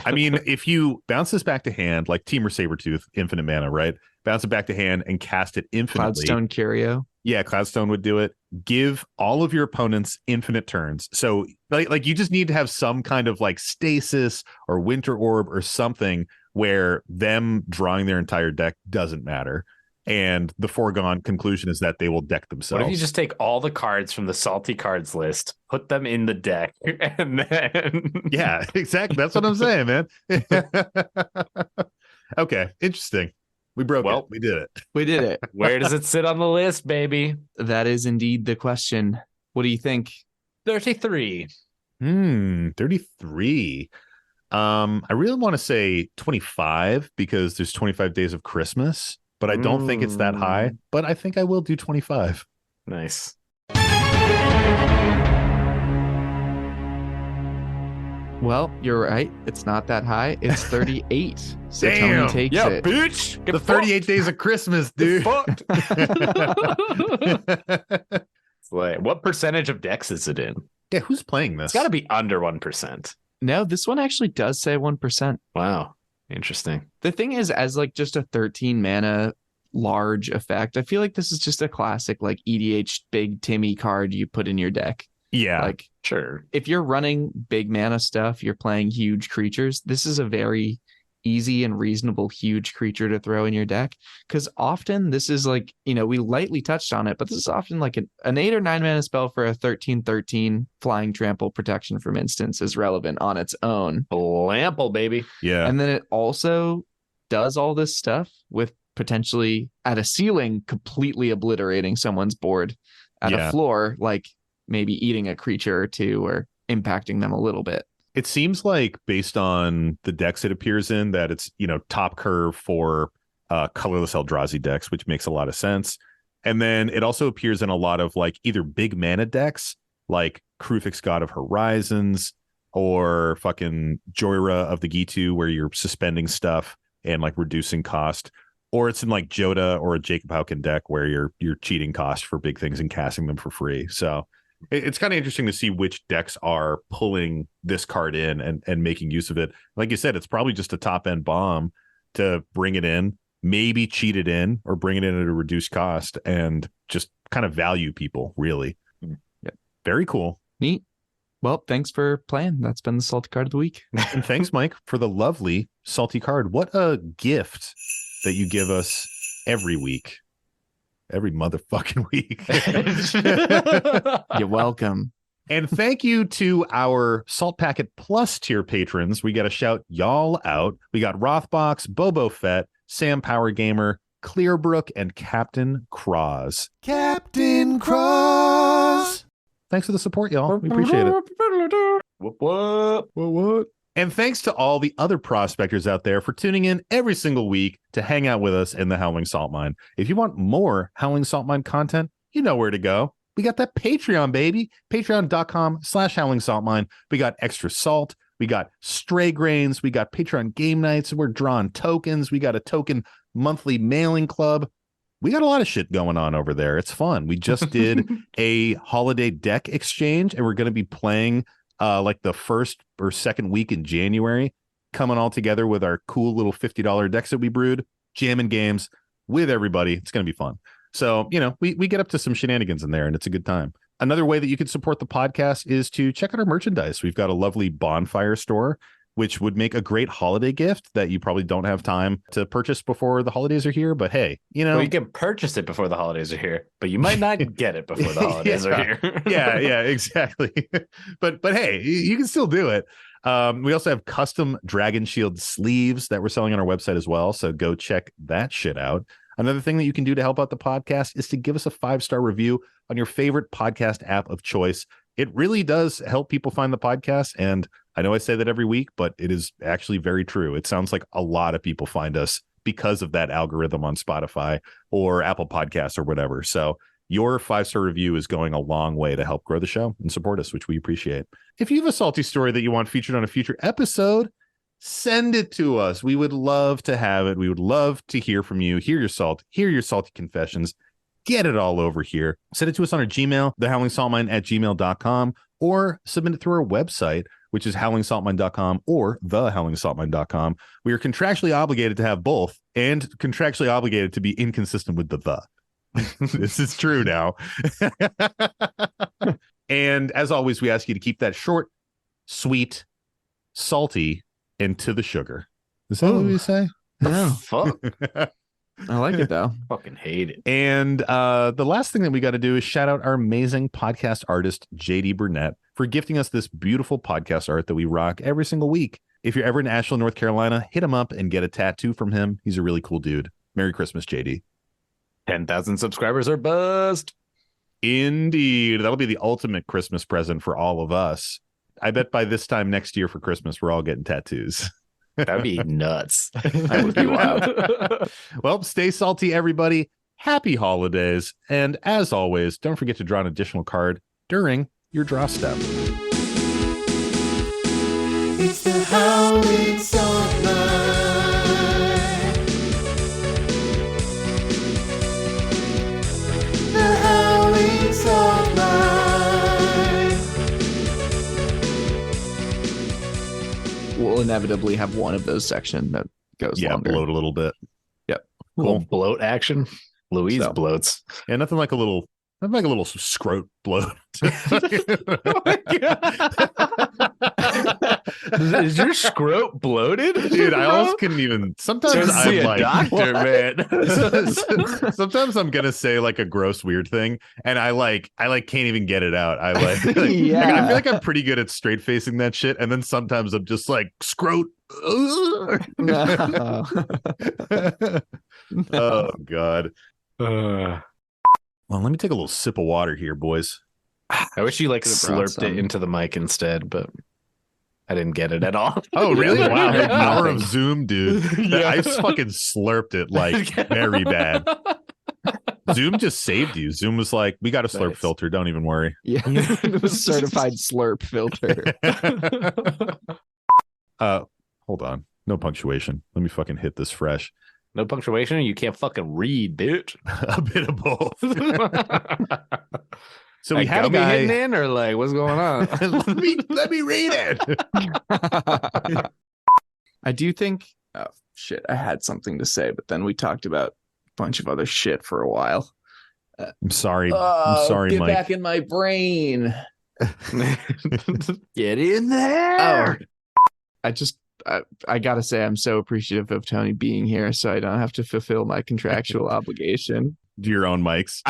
I mean, if you bounce this back to hand, like Temur Sabertooth, infinite mana, right? Bounce it back to hand and cast it infinitely. Cloudstone Curio. Yeah, Cloudstone would do it. Give all of your opponents infinite turns. So like you just need to have some kind of like stasis or Winter Orb or something where them drawing their entire deck doesn't matter. And the foregone conclusion is that they will deck themselves. What if you just take all the cards from the salty cards list, put them in the deck, and then... Yeah, exactly. That's what I'm saying, man. Okay, interesting. We broke it. We did it. We did it. Where does it sit on the list, baby? That is indeed the question. What do you think? 33. 33. I really want to say 25 because there's 25 days of Christmas, but I don't think it's that high. But I think I will do 25. Nice. Well, you're right. It's not that high. It's 38. So Damn. Tony takes it. Bitch. The 38 days of Christmas, dude. It's like, what percentage of decks is it in? Yeah, who's playing this? It's got to be under 1%. No, this one actually does say 1%. Wow. Interesting. The thing is, as like just a 13 mana large effect, I feel like this is just a classic like EDH big Timmy card you put in your deck. Yeah. Like, sure. If you're running big mana stuff, you're playing huge creatures, this is a very easy and reasonable huge creature to throw in your deck, because often this is like, we lightly touched on it, but this is often like an 8 or 9 mana spell for a 13/13 flying trample protection from instance is relevant on its own. Lample, baby. Yeah. And then it also does all this stuff with potentially at a ceiling completely obliterating someone's board, at a floor like maybe eating a creature or two or impacting them a little bit. It seems like based on the decks it appears in that it's, top curve for colorless Eldrazi decks, which makes a lot of sense. And then it also appears in a lot of like either big mana decks like Krufix God of Horizons or fucking Joyra of the Gitu, where you're suspending stuff and like reducing cost. Or it's in like Joda or a Jacob Hauken deck where you're cheating cost for big things and casting them for free. So it's kind of interesting to see which decks are pulling this card in and making use of it. Like you said, it's probably just a top end bomb to bring it in, maybe cheat it in or bring it in at a reduced cost and just kind of value people, really. Yep. Very cool. Neat. Well, thanks for playing. That's been the Salty Card of the Week. And thanks, Mike, for the lovely salty card. What a gift that you give us every week. Every motherfucking week. You're welcome. And thank you to our Salt Packet Plus tier patrons. We got to shout y'all out. We got Rothbox, Bobo Fett, Sam Power Gamer, Clearbrook, and Captain Cross. Captain Cross. Thanks for the support, y'all. We appreciate it. What? And thanks to all the other prospectors out there for tuning in every single week to hang out with us in the Howling Salt Mine. If you want more Howling Salt Mine content, you know where to go. We got that Patreon, baby. Patreon.com/Howling Salt Mine. We got extra salt. We got stray grains. We got Patreon game nights. We're drawing tokens. We got a token monthly mailing club. We got a lot of shit going on over there. It's fun. We just did a holiday deck exchange, and we're going to be playing like the first or second week in January, coming all together with our cool little $50 decks that we brewed, jamming games with everybody. It's going to be fun. So, we get up to some shenanigans in there, and it's a good time. Another way that you can support the podcast is to check out our merchandise. We've got a lovely bonfire store, which would make a great holiday gift that you probably don't have time to purchase before the holidays are here. But hey, well, you can purchase it before the holidays are here, but you might not get it before the holidays are here. yeah, exactly. But hey, you can still do it. We also have custom Dragon Shield sleeves that we're selling on our website as well. So go check that shit out. Another thing that you can do to help out the podcast is to give us a 5-star review on your favorite podcast app of choice. It really does help people find the podcast. And I know I say that every week, but it is actually very true. It sounds like a lot of people find us because of that algorithm on Spotify or Apple Podcasts or whatever. So your 5-star review is going a long way to help grow the show and support us, which we appreciate. If you have a salty story that you want featured on a future episode, send it to us. We would love to have it. We would love to hear from you, hear your salty confessions. Get it all over here. Send it to us on our Gmail, thehowlingsaltmine@gmail.com, or submit it through our website, which is howlingsaltmine.com or thehowlingsaltmine.com. We are contractually obligated to have both and contractually obligated to be inconsistent with the. This is true now. And as always, we ask you to keep that short, sweet, salty, and to the sugar. Is that what we say? No. Fuck. I like it though. Fucking hate it. And the last thing that we got to do is shout out our amazing podcast artist, JD Burnett, for gifting us this beautiful podcast art that we rock every single week. If you're ever in Asheville, North Carolina, hit him up and get a tattoo from him. He's a really cool dude. Merry Christmas, JD. 10,000 subscribers are buzzed. Indeed. That'll be the ultimate Christmas present for all of us. I bet by this time next year for Christmas, we're all getting tattoos. That'd be nuts. That would be wild. Well, stay salty, everybody. Happy holidays. And as always, don't forget to draw an additional card during your draw step. It's the Howling Salt Line. The Howling Salt Line. We'll inevitably have one of those sections that goes longer. Bloat a little bit. Yep. Little bloat action. Louise bloats. Yeah, nothing like a little scrote bloat. Oh my God. Is your scrote bloated? Dude, I almost couldn't even. Sometimes see I'm a like, doctor, man. sometimes I'm gonna say like a gross weird thing, and I can't even get it out. I Yeah. I feel like I'm pretty good at straight facing that shit, and then sometimes I'm just like scrote. No. Oh God. Well, let me take a little sip of water here, boys. I wish you like Could've brought slurped it some. into the mic instead, but I didn't get it at all. Oh, really? Yeah. Wow. Yeah. Power of Zoom, dude. Yeah. I fucking slurped it like very bad. Zoom just saved you. Zoom was like, we got a slurp Nice. filter. Don't even worry. Yeah. It was certified slurp filter. Hold on. No punctuation. Let me fucking hit this fresh. No punctuation. You can't fucking read, bitch. A bit of both. So we Like, had a gummy hitting guy. in, or like, what's going on? let me read it. I do think, oh shit, I had something to say, but then we talked about a bunch of other shit for a while. I'm sorry. I'm sorry, get Mike. back in my brain. Get in there. I gotta say, I'm so appreciative of Tony being here, so I don't have to fulfill my contractual obligation. Do your own mics.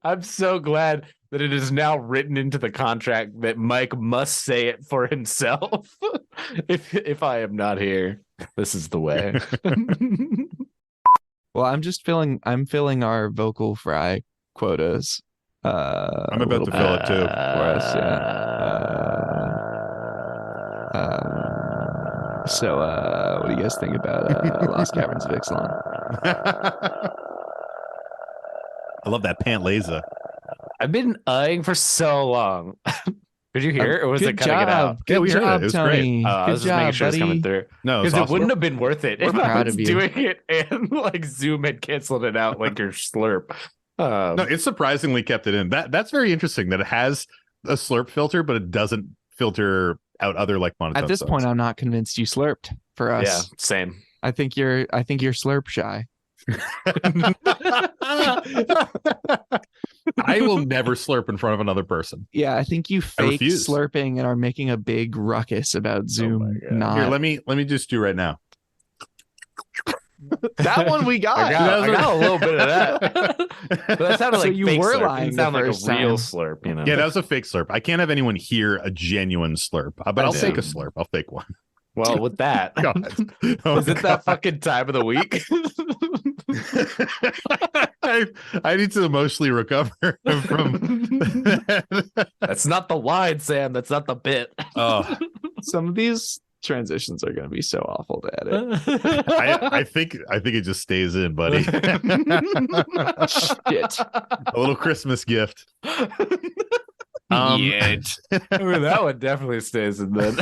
I'm so glad that it is now written into the contract that Mike must say it for himself. If I am not here, this is the way. Well, I'm filling our vocal fry quotas. I'm about to fill it too. For us, So, what do you guys think about Lost Caverns of Ixalan? I love that pant laser. I've been eyeing for so long. Did you hear it, or was Good it cutting it out? job. Good we heard it. job, It was Tony. I Good was just making job, sure it's coming buddy. through. No, it's Because it awesome. wouldn't have been worth it We're if I proud was of you. doing it and like Zoom had canceled it out like your slurp. No, it surprisingly kept it in. That's very interesting that it has a slurp filter, but it doesn't filter out other like monotone At this sounds. point, I'm not convinced you slurped for us. yeah, same. I think you're slurp shy. I will never slurp in front of another person. Yeah, I think you fake refuse. slurping and are making a big ruckus about Zoom. Not Here, let me just do right now. that one we got. I got a little bit of that. But that sounded So like you fake were slurp. It lying didn't sound the like a first real time. slurp, you know. Yeah, that was a fake slurp. I can't have anyone hear a genuine slurp, but I'll fake a slurp. I'll fake one. Well, with that, God. Oh, is it that fucking time of the week? I need to emotionally recover from. That's not the line, Sam. That's not the bit. Oh, Some of these transitions are going to be so awful to edit. I think it just stays in, buddy. Shit. A little Christmas gift. I mean, that one definitely stays in then.